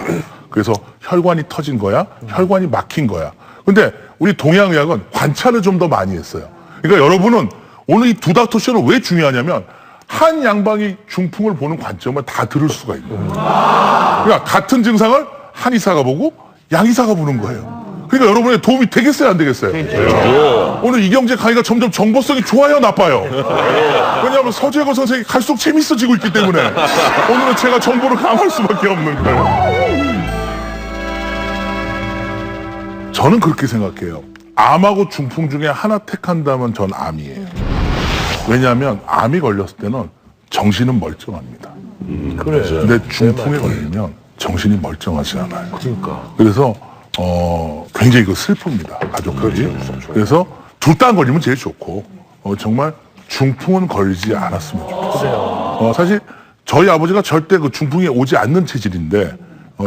그래서 혈관이 터진 거야, 혈관이 막힌 거야. 근데 우리 동양의학은 관찰을 좀 더 많이 했어요. 그러니까 여러분은 오늘 이 두 닥터쇼는 왜 중요하냐면 한 양방이 중풍을 보는 관점을 다 들을 수가 있는 거예요. 그러니까 같은 증상을 한 의사가 보고 양 의사가 보는 거예요. 그러니까 여러분의 도움이 되겠어요, 안 되겠어요? 오늘 이경재 강의가 점점 정보성이 좋아요, 나빠요? 왜냐하면 서재거 선생이 갈수록 재밌어지고 있기 때문에 오늘은 제가 정보를 강화할 수밖에 없는 거예요. 저는 그렇게 생각해요. 암하고 중풍 중에 하나 택한다면 전 암이에요. 왜냐하면 암이 걸렸을 때는 정신은 멀쩡합니다. 그래. 근데 중풍에 걸리면 정신이 멀쩡하지 않아요. 그래서 굉장히 이거 슬픕니다, 가족들이. 그래서 둘 다 안 걸리면 제일 좋고 정말 중풍은 걸리지 않았으면 좋겠어요. 사실 저희 아버지가 절대 그 중풍이 오지 않는 체질인데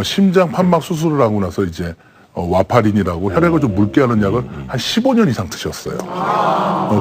심장 판막 수술을 하고 나서 이제 와파린이라고 혈액을 좀 묽게 하는 약을 한 15년 이상 드셨어요.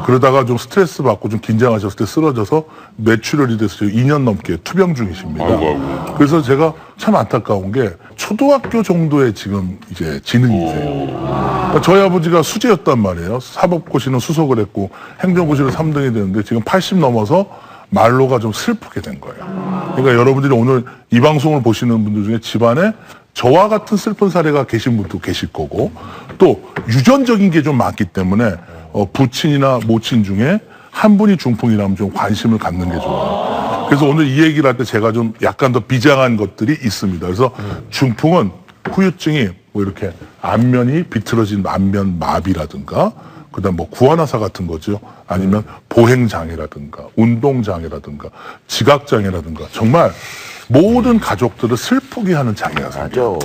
그러다가 좀 스트레스 받고 좀 긴장하셨을 때 쓰러져서 뇌출혈이 돼서 2년 넘게 투병 중이십니다. 그래서 제가 참 안타까운 게 초등학교 정도의 지금 이제 지능이세요. 저희 아버지가 수재였단 말이에요. 사법고시는 수석을 했고 행정고시는 3등이 되는데 지금 80 넘어서 말로가 좀 슬프게 된 거예요. 그러니까 여러분들이 오늘 이 방송을 보시는 분들 중에 집안에 저와 같은 슬픈 사례가 계신 분도 계실 거고 또 유전적인 게 좀 많기 때문에 부친이나 모친 중에 한 분이 중풍이라면 좀 관심을 갖는 게 좋아요. 그래서 오늘 이 얘기를 할 때 제가 좀 약간 더 비장한 것들이 있습니다. 그래서 중풍은 후유증이 뭐 이렇게 안면이 비틀어진 안면 마비라든가 그다음 뭐 구안화사 같은 거죠. 아니면 보행장애라든가 운동장애라든가 지각장애라든가 정말 모든 가족들을 슬프게 하는 장애가 생겨요.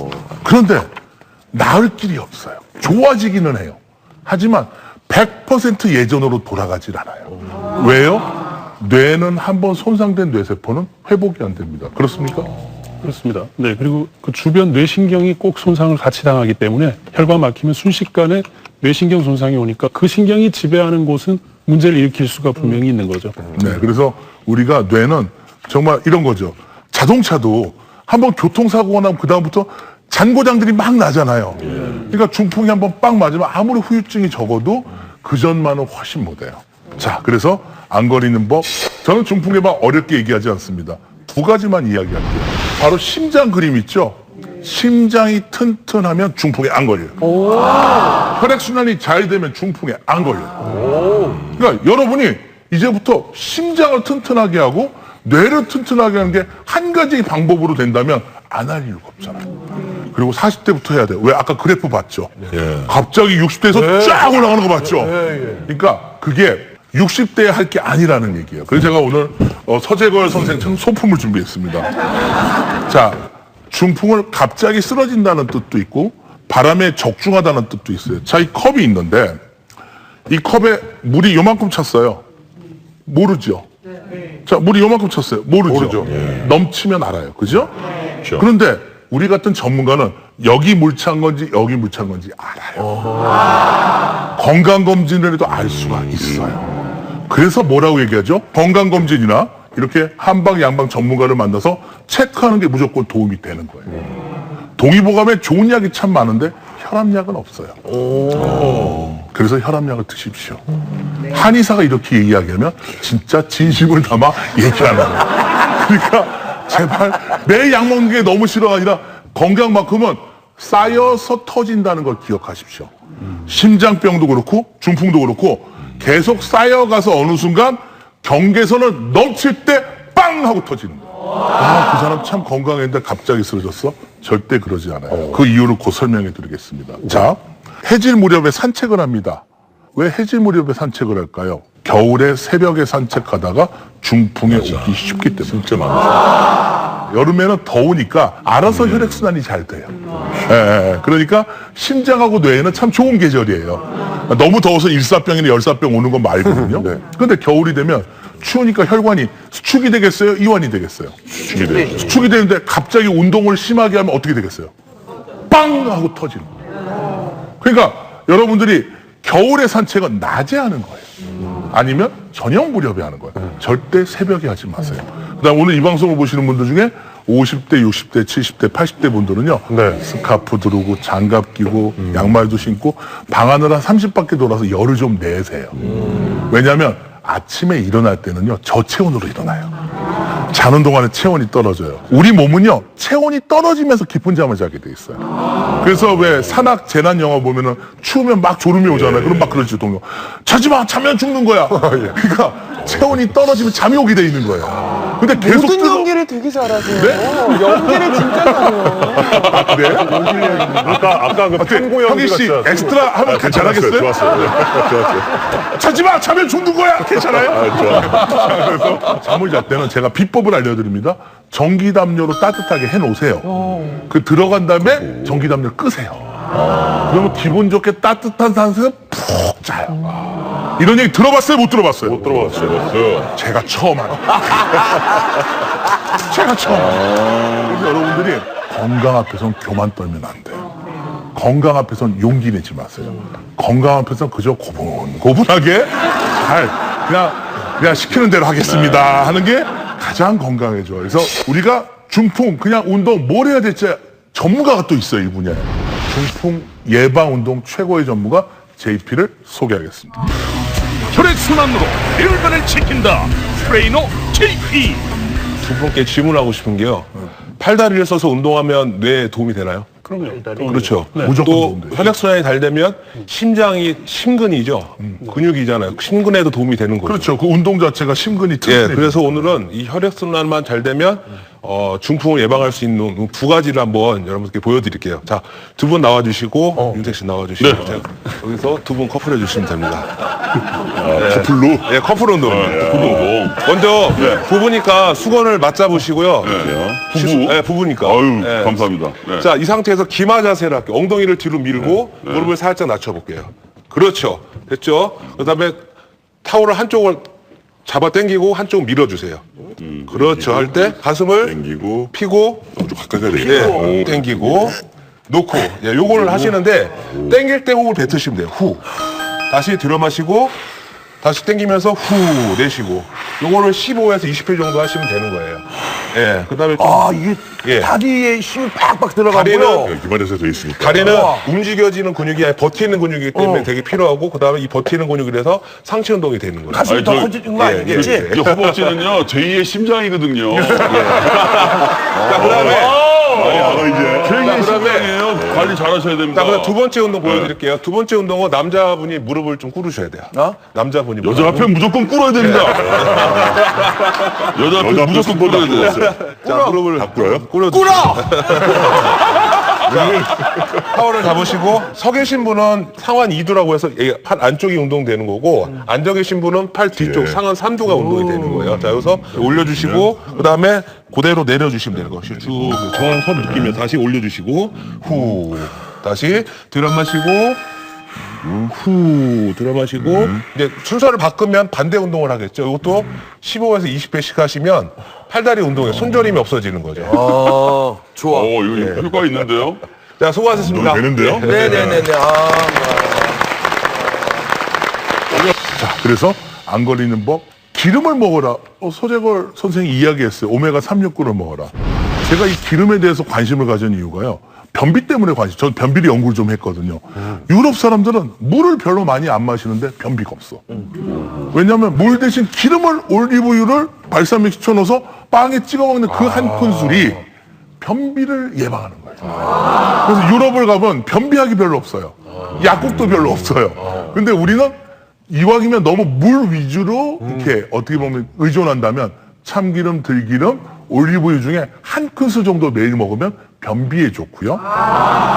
그런데 나을 길이 없어요. 좋아지기는 해요. 하지만 100% 예전으로 돌아가질 않아요. 왜요? 뇌는 한번 손상된 뇌세포는 회복이 안 됩니다. 그렇습니까? 그렇습니다. 네, 그리고 그 주변 뇌신경이 꼭 손상을 같이 당하기 때문에 혈관 막히면 순식간에 뇌신경 손상이 오니까 그 신경이 지배하는 곳은 문제를 일으킬 수가 분명히 있는 거죠. 네, 그래서 우리가 뇌는 정말 이런 거죠. 자동차도 한번 교통사고가 나면 그다음부터 잔고장들이 막 나잖아요. 그러니까 중풍이 한번 빵 맞으면 아무리 후유증이 적어도 그전만은 훨씬 못해요. 자, 그래서 안 걸리는 법. 저는 중풍에 막 어렵게 얘기하지 않습니다. 두 가지만 이야기할게요. 바로 심장 그림 있죠? 심장이 튼튼하면 중풍에 안 걸려요. 혈액순환이 잘 되면 중풍에 안 걸려요. 그러니까 여러분이 이제부터 심장을 튼튼하게 하고 뇌를 튼튼하게 하는 게 한 가지 방법으로 된다면 안 할 이유가 없잖아요. 그리고 40대부터 해야 돼요. 왜 아까 그래프 봤죠? 갑자기 60대에서 쫙 올라가는 거 봤죠? 그러니까 그게 60대에 할 게 아니라는 얘기예요. 그래서 제가 오늘 서재걸 선생처럼 소품을 준비했습니다. 자, 중풍을 갑자기 쓰러진다는 뜻도 있고 바람에 적중하다는 뜻도 있어요. 자, 이 컵이 있는데 이 컵에 물이 요만큼 찼어요. 모르죠? 자, 물이 요만큼 찼어요. 모르죠? 넘치면 알아요. 그죠? 그런데 우리 같은 전문가는 여기 물 찬 건지 여기 물 찬 건지 알아요. 건강검진을 해도 알 수가 있어요. 그래서 뭐라고 얘기하죠? 건강검진이나 이렇게 한방 양방 전문가를 만나서 체크하는 게 무조건 도움이 되는 거예요. 동의보감에 좋은 약이 참 많은데 혈압약은 없어요. 그래서 혈압약을 드십시오. 한의사가 이렇게 이야기하면 진짜 진심을 담아 얘기하는 거예요. 그러니까 제발 매 약 먹는 게 너무 싫어가 아니라 건강만큼은 쌓여서 터진다는 걸 기억하십시오. 심장병도 그렇고 중풍도 그렇고 계속 쌓여가서 어느 순간 경계선을 넘칠 때 빵 하고 터지는 거예요. 아, 그 사람 참 건강했는데 갑자기 쓰러졌어? 절대 그러지 않아요. 그 이유를 곧 설명해 드리겠습니다. 자, 해질 무렵에 산책을 합니다. 왜 해질 무렵에 산책을 할까요? 겨울에 새벽에 산책하다가 중풍에 오기 쉽기 때문에. 진짜 많아. 여름에는 더우니까 알아서 혈액순환이 잘 돼요. 예, 그러니까 심장하고 뇌에는 참 좋은 계절이에요. 너무 더워서 일사병이나 열사병 오는 건 말거든요. 근데 겨울이 되면 추우니까 혈관이 수축이 되겠어요? 이완이 되겠어요? 수축이 돼요. 수축이 되는데 갑자기 운동을 심하게 하면 어떻게 되겠어요? 빵! 하고 터지는 거예요. 그러니까 여러분들이 겨울에 산책은 낮에 하는 거예요. 아니면 저녁 무렵에 하는 거예요. 절대 새벽에 하지 마세요. 그다음 오늘 이 방송을 보시는 분들 중에 50대, 60대, 70대, 80대 분들은요. 스카프 두르고 장갑 끼고 양말도 신고 방 안을 한 30바퀴 돌아서 열을 좀 내세요. 왜냐하면 아침에 일어날 때는요. 저체온으로 일어나요. 자는 동안에 체온이 떨어져요. 우리 몸은요. 체온이 떨어지면서 깊은 잠을 자게 돼 있어요. 그래서 왜 산악 재난 영화 보면은 추우면 막 졸음이 오잖아요. 그럼 막 그러지 동료. 자지 마. 자면 죽는 거야. 그러니까 체온이 떨어지면 잠이 오게 돼 있는 거예요. 근데 계속 모든 연기를 되게 잘하세요. 네? 연기를 진짜 잘해요. 아, 그래? 아까 그 탐구 연기 형희 씨 엑스트라 하면 잘하겠어요? 좋았어요. 네. 좋았어요. 자지 마. 자면 죽는 거야. 괜찮아요? 좋아. 그래서 잠을 잘 때는 제가 비법을 알려드립니다. 전기담요로 따뜻하게 해놓으세요. 그 들어간 다음에 전기담요를 끄세요. 그러면 기분 좋게 따뜻한 상태에서 푹 자요. 이런 얘기 들어봤어요? 못 들어봤어요? 못 들어봤어요. 제가 처음 하는 제가 처음 그래서 여러분들이 건강 앞에서는 교만 떨면 안 돼요. 건강 앞에서는 용기 내지 마세요. 건강 앞에서는 그저 고분하게 잘 그냥 시키는 대로 하겠습니다 하는 게 가장 건강해져요. 그래서 우리가 중풍 그냥 운동 뭘 해야 될지 전문가가 또 있어요. 이 분야에. 중풍 예방 운동 최고의 전문가 JP를 소개하겠습니다. 혈액순환으로 혈관을 지킨다. 트레이너 JP. 두 분께 질문하고 싶은 게요. 팔다리를 써서 운동하면 뇌에 도움이 되나요? 그럼요. 그렇죠. 무조건 또 도움돼요. 혈액순환이 잘 되면 심장이 심근이죠. 근육이잖아요. 심근에도 도움이 되는 거죠. 그렇죠. 그 운동 자체가 심근이 예, 튼튼해요. 그래서 오늘은 이 혈액순환만 잘 되면 중풍을 예방할 수 있는 두 가지를 한번 여러분께 보여드릴게요. 자, 두 분 나와주시고 윤택 씨 나와주시고 제가 여기서 두 분 커플해 주시면 됩니다. 커플로? 예, 커플 운동입니다. 커플 운동. 먼저 부부니까 수건을 맞잡으시고요. 부부? 네, 부부니까. 아유, 예. 감사합니다. 네. 자, 이 상태에서 기마 자세를 할게요. 엉덩이를 뒤로 밀고 무릎을 살짝 낮춰볼게요. 그렇죠. 됐죠? 그 다음에 타올을 한쪽을 잡아 당기고 한쪽 밀어주세요. 그렇죠. 할 때 가슴을 당기고 피고 좀 가까이 가야 되겠다. 예, 당기고 놓고 예, 요거를 하시는데 당길 때 호흡을 뱉으시면 돼요. 후. 다시 들어 마시고 다시 당기면서 후 내쉬고 요거를 15에서 20회 정도 하시면 되는 거예요. 예. 그다음에 좀 이게 예. 다리에 힘이 팍팍 들어가고요. 다리는 기반에서 돼 있으니까. 다리는 움직여지는 근육이 아니라 버티는 근육이기 때문에 되게 필요하고 그다음에 이 버티는 근육이라서 상체 운동이 되는 거예요. 가슴이 더 커지는 거 아니겠지? 이 허벅지는요, 제2의 심장이거든요. 자, 그다음에 많이 알아 이제. 제2의 심장이에요. 관리 잘 하셔야 됩니다. 자, 그다음 두 번째 운동 보여드릴게요. 두 번째 운동은 남자분이 무릎을 좀 꿇으셔야 돼요. 남자분이 여자 앞에 무조건 꿇어야 됩니다. 여자 앞에 여자 무조건 꿇어야 돼요. 자, 무릎을 다 꿇어요? 꿇어. 타월을 잡으시고 서 계신 분은 상완 2두라고 해서 팔 안쪽이 운동되는 거고 앉아 계신 분은 팔 뒤쪽 상완 3두가 운동이 되는 거예요. 자, 여기서 올려주시고 그다음에 그대로 내려주시면 되는 것이죠. 쭉 정선 느끼면서 다시 올려주시고 후 다시 들어 마시고 후 들어 마시고 이제 순서를 바꾸면 반대 운동을 하겠죠. 이것도 15에서 20회씩 하시면 팔다리 운동에 손저림이 없어지는 거죠. 좋아. 이거 효과 있는데요? 자, 수고하셨습니다. 되는데요? 네네네네. 자, 그래서 안 걸리는 법. 기름을 먹어라. 소재걸 선생이 이야기했어요. 오메가 369를 먹어라. 제가 이 기름에 대해서 관심을 가진 이유가요. 변비 때문에 전 변비리 연구를 좀 했거든요. 유럽 사람들은 물을 별로 많이 안 마시는데 변비가 없어. 왜냐하면 물 대신 기름을 올리브유를 발사믹 넣어서 빵에 찍어 먹는 그 한 큰술이 변비를 예방하는 거예요. 그래서 유럽을 가면 변비약이 별로 없어요. 약국도 별로 없어요. 근데 우리는 이왕이면 너무 물 위주로 이렇게 어떻게 보면 의존한다면 참기름, 들기름, 올리브유 중에 한 큰술 정도 매일 먹으면 변비에 좋고요.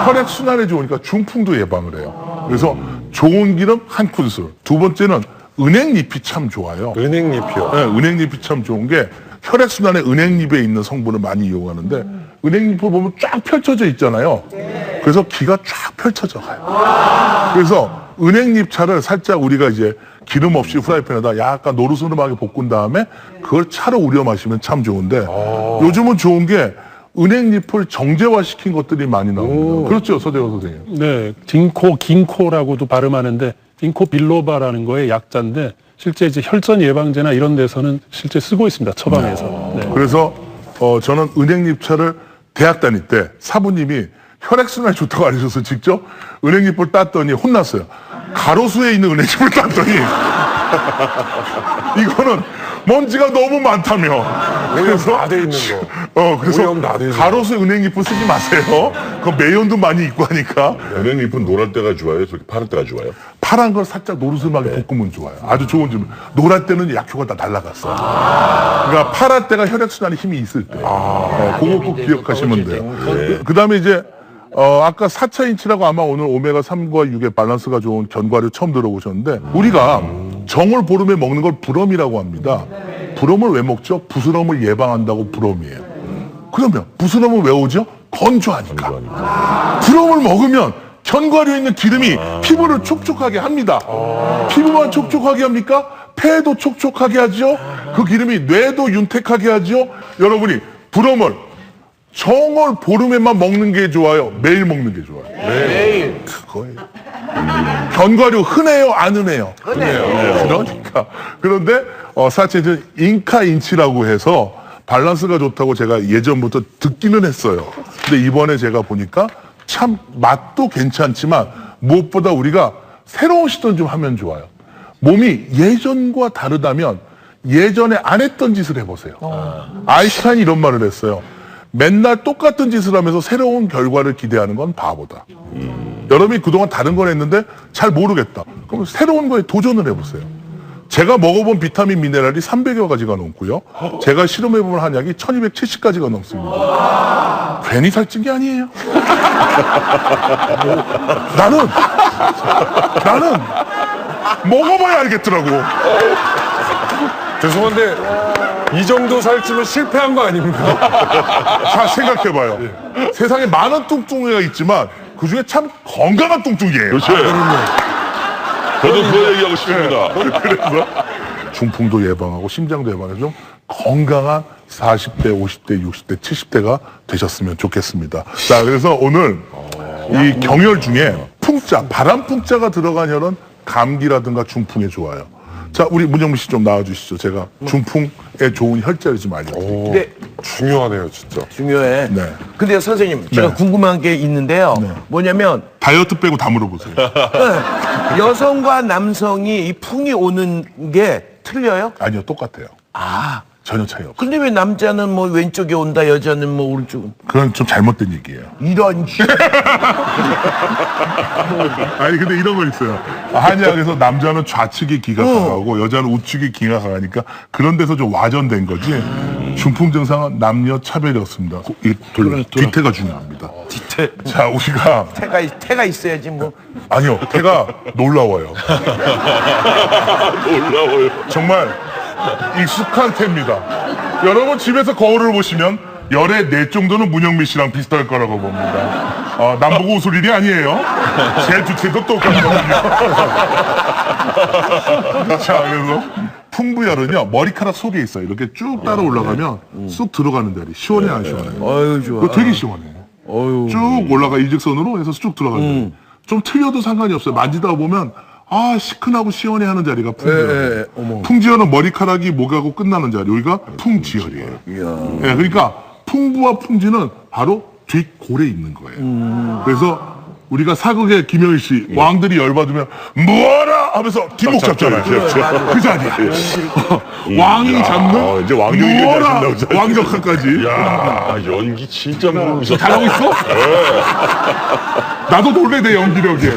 혈액순환에 좋으니까 중풍도 예방을 해요. 그래서 좋은 기름 한 큰술. 두 번째는 은행잎이 참 좋아요. 은행잎이요. 네, 은행잎이 참 좋은 게 혈액순환에 은행잎에 있는 성분을 많이 이용하는데 은행잎을 보면 쫙 펼쳐져 있잖아요. 그래서 기가 쫙 펼쳐져 가요. 그래서 은행잎 차를 살짝 우리가 이제 기름 없이 프라이팬에다 약간 노르스름하게 볶은 다음에 그걸 차로 우려 마시면 참 좋은데 요즘은 좋은 게 은행잎을 정제화시킨 것들이 많이 나옵니다. 그렇죠, 서재호 선생님. 네, 긴코라고도 발음하는데 긴코 빌로바라는 거의 약자인데 실제 이제 혈전 예방제나 이런 데서는 실제 쓰고 있습니다. 처방에서. 네. 그래서 저는 은행잎 차를 대학 다닐 때 사부님이 혈액순환이 좋다고 알려줘서 직접 은행잎을 땄더니 혼났어요. 가로수에 있는 은행잎을 땄더니 이거는 먼지가 너무 많다며. 그래서 다 돼 있는 거. 그래서 오염 다 돼 있는 가로수 은행잎을 쓰지 마세요. 그 매연도 많이 있고 하니까. 은행잎은 노랄 때가 좋아요? 저렇게 파랄 때가 좋아요? 파란 걸 살짝 노르스름하게 볶으면 좋아요. 아주 좋은 질문. 노랄 때는 약효가 다 날라갔어. 그러니까 파랄 때가 혈액순환에 힘이 있을 때. 그거 꼭 기억하시면 돼요. 그 다음에 이제 아까 4차 인치라고 아마 오늘 오메가3과 6의 밸런스가 좋은 견과류 처음 들어보셨는데 우리가 정월 보름에 먹는 걸 불엄이라고 합니다. 불엄을 왜 먹죠? 부스럼을 예방한다고 불엄이에요. 그러면 부스럼을 왜 오죠? 건조하니까. 불엄을 먹으면 견과류에 있는 기름이 피부를 촉촉하게 합니다. 피부만 촉촉하게 합니까? 폐도 촉촉하게 하죠. 그 기름이 뇌도 윤택하게 하죠. 여러분이 불엄을 정월 보름에만 먹는 게 좋아요? 매일 먹는 게 좋아요? 매일. 그거예요. 견과류 흔해요? 안 흔해요? 흔해요. 그러니까. 그런데 사실 인카 인치라고 해서 밸런스가 좋다고 제가 예전부터 듣기는 했어요. 근데 이번에 제가 보니까 참 맛도 괜찮지만 무엇보다 우리가 새로운 시도를 좀 하면 좋아요. 몸이 예전과 다르다면 예전에 안 했던 짓을 해보세요. 아인슈타인이 이런 말을 했어요. 맨날 똑같은 짓을 하면서 새로운 결과를 기대하는 건 바보다. 여러분이 그동안 다른 걸 했는데 잘 모르겠다. 그럼 새로운 거에 도전을 해보세요. 제가 먹어본 비타민 미네랄이 300여 가지가 넘고요. 제가 실험해본 한약이 1270가지가 넘습니다. 괜히 살찐 게 아니에요. 나는 먹어봐야 알겠더라고. 죄송한데 이 정도 살찌면 실패한 거 아닙니까? 자, 생각해봐요. 세상에 많은 뚱뚱이가 있지만 그 중에 참 건강한 뚱뚱이에요. 그렇죠. 저도 그거 얘기하고 싶습니다. 그래서 중풍도 예방하고 심장도 예방해서 좀 건강한 40대, 50대, 60대, 70대가 되셨으면 좋겠습니다. 자, 그래서 오늘 이 경혈 중에 풍자, 바람 풍자가 들어간 혈은 감기라든가 중풍에 좋아요. 자, 우리 문영민 씨 좀 나와주시죠. 제가 중풍에 좋은 혈자를 좀 알려드릴게요. 네. 중요하네요, 진짜. 중요해. 네. 근데 선생님, 제가 궁금한 게 있는데요. 뭐냐면 다이어트 빼고 다 물어보세요. 여성과 남성이 이 풍이 오는 게 틀려요? 아니요, 똑같아요. 전혀 차이 없어요. 근데 왜 남자는 뭐 왼쪽에 온다, 여자는 뭐 오른쪽? 그건 좀 잘못된 얘기예요. 이런. 아니 근데 이런 거 있어요. 한의학에서 남자는 좌측이 기가 강하고 여자는 우측이 기가 강하니까 그런 데서 좀 와전된 거지. 중풍 증상은 남녀 차별이 없습니다. 뒤태가 중요합니다. 뒤태. 자, 우리가 태가 있어야지 뭐. 아니요, 태가 놀라워요. 놀라워요. 정말 익숙한 태입니다. 여러분 집에서 거울을 보시면 열의 4 정도는 문영민 씨랑 비슷할 거라고 봅니다. 남보고 웃을 일이 아니에요. 제 두태도 똑같거든요. 자, 그래서 풍부열은요 머리카락 속에 있어요. 이렇게 쭉 따라 올라가면 쑥 들어가는 자리. 시원해 안 시원해요? 어유 좋아. 그거 되게 시원해. 쭉 올라가 일직선으로 해서 쭉 들어가는 자리. 좀 틀려도 상관이 없어요. 만지다 보면 시큰하고 시원해하는 자리가 풍지열. 풍지열은 머리카락이 목하고 끝나는 자리. 여기가 풍지열이에요. 네, 그러니까 풍부와 풍지는 바로 뒷골에 있는 거예요. 그래서 우리가 사극의 김영희 씨 왕들이 열받으면 뭐하라 하면서 뒷목 잡잖아요. 그 자리야. 왕이 잡는 이제 왕정이 뭐하라 왕적한까지. 야, 연기 진짜 모르면서 잘하고 있어? 나도 놀래 내 연기력에.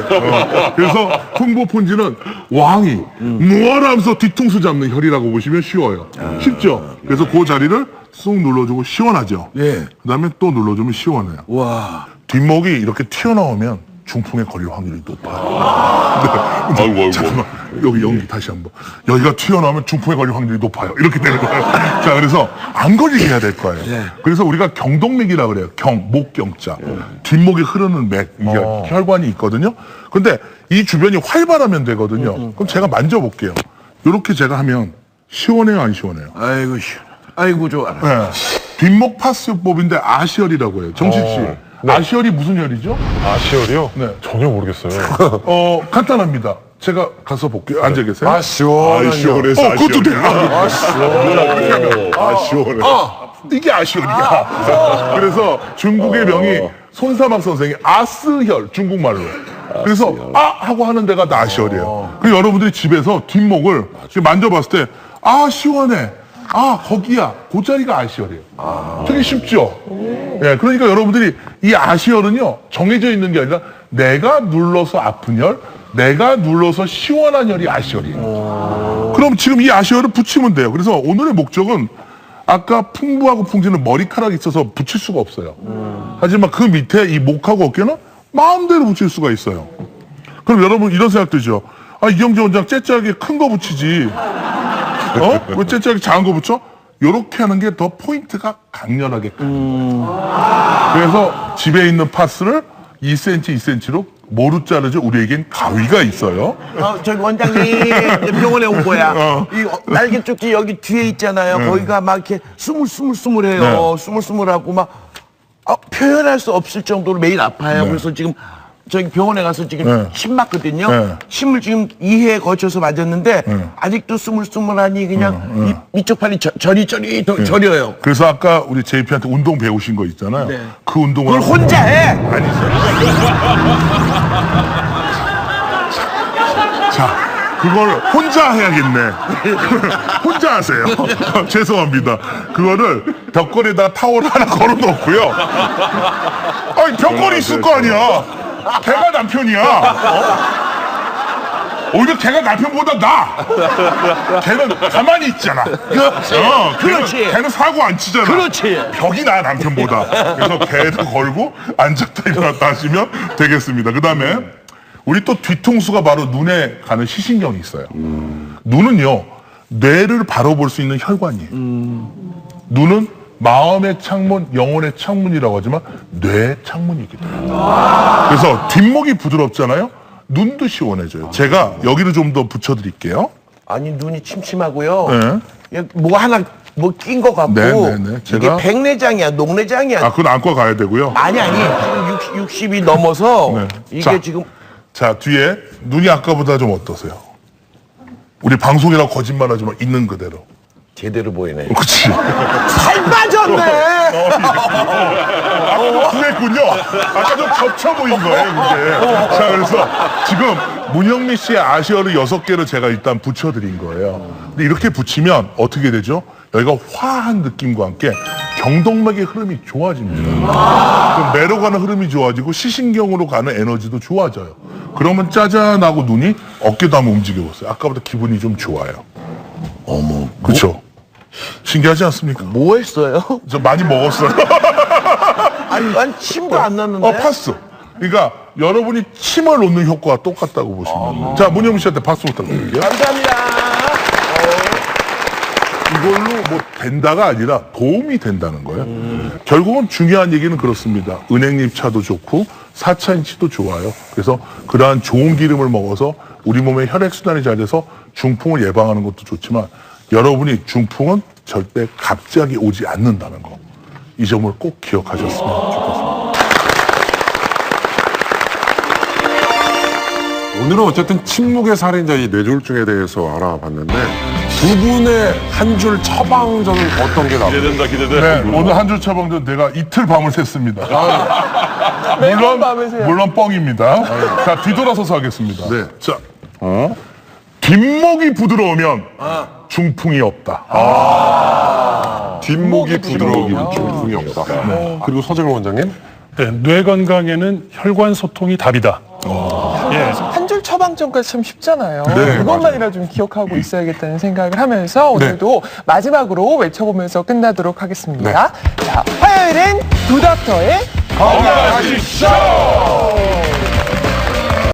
그래서 풍부풍지는 왕이 뭐하라 하면서 뒤통수 잡는 혈이라고 보시면 쉬워요. 쉽죠? 그래서 그 자리를 쑥 눌러주고 시원하죠? 예. 그 다음에 또 눌러주면 시원해요. 와. 뒷목이 이렇게 튀어나오면 중풍에 걸릴 확률이 높아요. 네. 아이고. 잠깐만, 여기 연기 다시 한번. 여기가 튀어나오면 중풍에 걸릴 확률이 높아요. 이렇게 되는 거예요. 자, 그래서 안 걸리게 해야 될 거예요. 그래서 우리가 경동맥이라 그래요. 목경자. 뒷목에 흐르는 맥, 이게 혈관이 있거든요. 근데 이 주변이 활발하면 되거든요. 그럼 제가 만져볼게요. 이렇게 제가 하면 시원해요, 안 시원해요? 아이고 아이고 좋아. 네. 뒷목 파스법인데 아시혈이라고 해요. 정식 씨. 아시혈이 무슨 혈이죠? 아시열이요? 네. 전혀 모르겠어요. 간단합니다. 제가 가서 볼게요. 앉아 계세요. 시원해서 그것도 돼. 시원해. 이게 아시혈이야. 그래서 중국의 명이 손사막 선생이 아스혈, 중국말로. 그래서 하고 하는 데가 다 아시혈이에요. 그리고 여러분들이 집에서 뒷목을 지금 만져봤을 때 시원해. 거기야. 그 자리가 아시혈이에요. 되게 쉽죠? 예, 그러니까 여러분들이 이 아시혈은요, 정해져 있는 게 아니라 내가 눌러서 아픈 혈, 내가 눌러서 시원한 혈이 아시혈이에요. 그럼 지금 이 아시혈을 붙이면 돼요. 그래서 오늘의 목적은 아까 풍부하고 풍지는 머리카락이 있어서 붙일 수가 없어요. 하지만 그 밑에 이 목하고 어깨는 마음대로 붙일 수가 있어요. 그럼 여러분 이런 생각 들죠? 이경재 원장 째짜하게 큰 거 붙이지. 왜 째짜하게 작은 거 붙여? 요렇게 하는 게 더 포인트가 강렬하게 가요. 그래서 집에 있는 파스를 2cm, 2cm로 모루 자르죠. 우리에겐 가위가 있어요. 저기 원장님 병원에 온 거야. 이 날개 쪽지 여기 뒤에 있잖아요. 거기가 막 이렇게 스물스물해요. 네. 스물스물하고 막 표현할 수 없을 정도로 매일 아파요. 그래서 지금 저기 병원에 가서 지금 침 맞거든요. 침을 지금 2회 거쳐서 맞았는데 아직도 스물스물하니 그냥 이쪽 팔이 저리저리 저려요. 그래서 아까 우리 JP한테 운동 배우신 거 있잖아요. 네. 그 운동을 그걸 혼자 해. 아니죠. 자, 그걸 혼자 해야겠네. 혼자 하세요. 죄송합니다. 그거를 벽걸이에다 타월 하나 걸어 놓고요. 벽걸이 있을 거 아니야. 걔가 남편이야. 오히려 걔가 남편보다 나아. 걔는 가만히 있잖아. 그렇지. 걔는 사고 안 치잖아. 그렇지. 벽이 나 남편보다. 그래서 걔도 걸고 앉았다 일어났다 하시면 되겠습니다. 그 다음에 우리 또 뒤통수가 바로 눈에 가는 시신경이 있어요. 눈은요, 뇌를 바로 볼 수 있는 혈관이에요. 눈은 마음의 창문, 영혼의 창문이라고 하지만 뇌의 창문이기도 해요. 그래서 뒷목이 부드럽잖아요. 눈도 시원해져요. 제가 여기를 좀 더 붙여드릴게요. 아니 눈이 침침하고요. 네. 뭐 하나 뭐 낀 것 같고. 네네네. 이게 제가 백내장이야, 녹내장이야. 그건 안과 가야 되고요. 아니 지금 60이 넘어서 네. 이게 자, 지금 자, 뒤에 눈이 아까보다 좀 어떠세요? 우리 방송이라고 거짓말하지만 있는 그대로. 제대로 보이네. 그렇지. 살 빠졌네. 그랬군요. 아까 좀 겹쳐 보인 거예요, 그게. 자, 그래서 지금 문영미 씨의 아시아를 6개를 제가 일단 붙여드린 거예요. 근데 이렇게 붙이면 어떻게 되죠? 여기가 화한 느낌과 함께 경동맥의 흐름이 좋아집니다. 그럼 뇌로 가는 흐름이 좋아지고 시신경으로 가는 에너지도 좋아져요. 그러면 짜잔하고 눈이 어깨도 한번 움직여보세요. 아까보다 기분이 좀 좋아요. 어머. 그렇죠? 신기하지 않습니까? 뭐 했어요? 저 많이 먹었어요. 아니 난 침도 안 났는데. 파스. 그러니까 여러분이 침을 놓는 효과가 똑같다고 보시면 돼요. 자, 문영민 씨한테 박수 부탁드릴게요. 감사합니다. 이걸로 뭐 된다가 아니라 도움이 된다는 거예요. 결국은 중요한 얘기는 그렇습니다. 은행잎차도 좋고 4차인치도 좋아요. 그래서 그러한 좋은 기름을 먹어서 우리 몸의 혈액순환이 잘 돼서 중풍을 예방하는 것도 좋지만 여러분이 중풍은 절대 갑자기 오지 않는다는 거. 이 점을 꼭 기억하셨으면 좋겠습니다. 오늘은 어쨌든 침묵의 살인자 이 뇌졸중에 대해서 알아봤는데 두 분의 한 줄 처방전은 어떤 게 나와요? 기대된다, 기대돼. 네, 오늘 한 줄 처방전 내가 이틀 밤을 샜습니다. 물론 뻥입니다. 자, 뒤돌아서서 하겠습니다. 네. 자, 뒷목이 부드러우면 중풍이 없다. 뒷목이 부드러우면 중풍이 없다. 그리고 서정일 원장님? 네, 뇌 건강에는 혈관 소통이 답이다. 한 줄 처방전까지 참 쉽잖아요. 네, 그것만이라 좀 기억하고 있어야겠다는 생각을 하면서 오늘도 마지막으로 외쳐보면서 끝나도록 하겠습니다. 자, 화요일엔 두 닥터의 건강하십시오!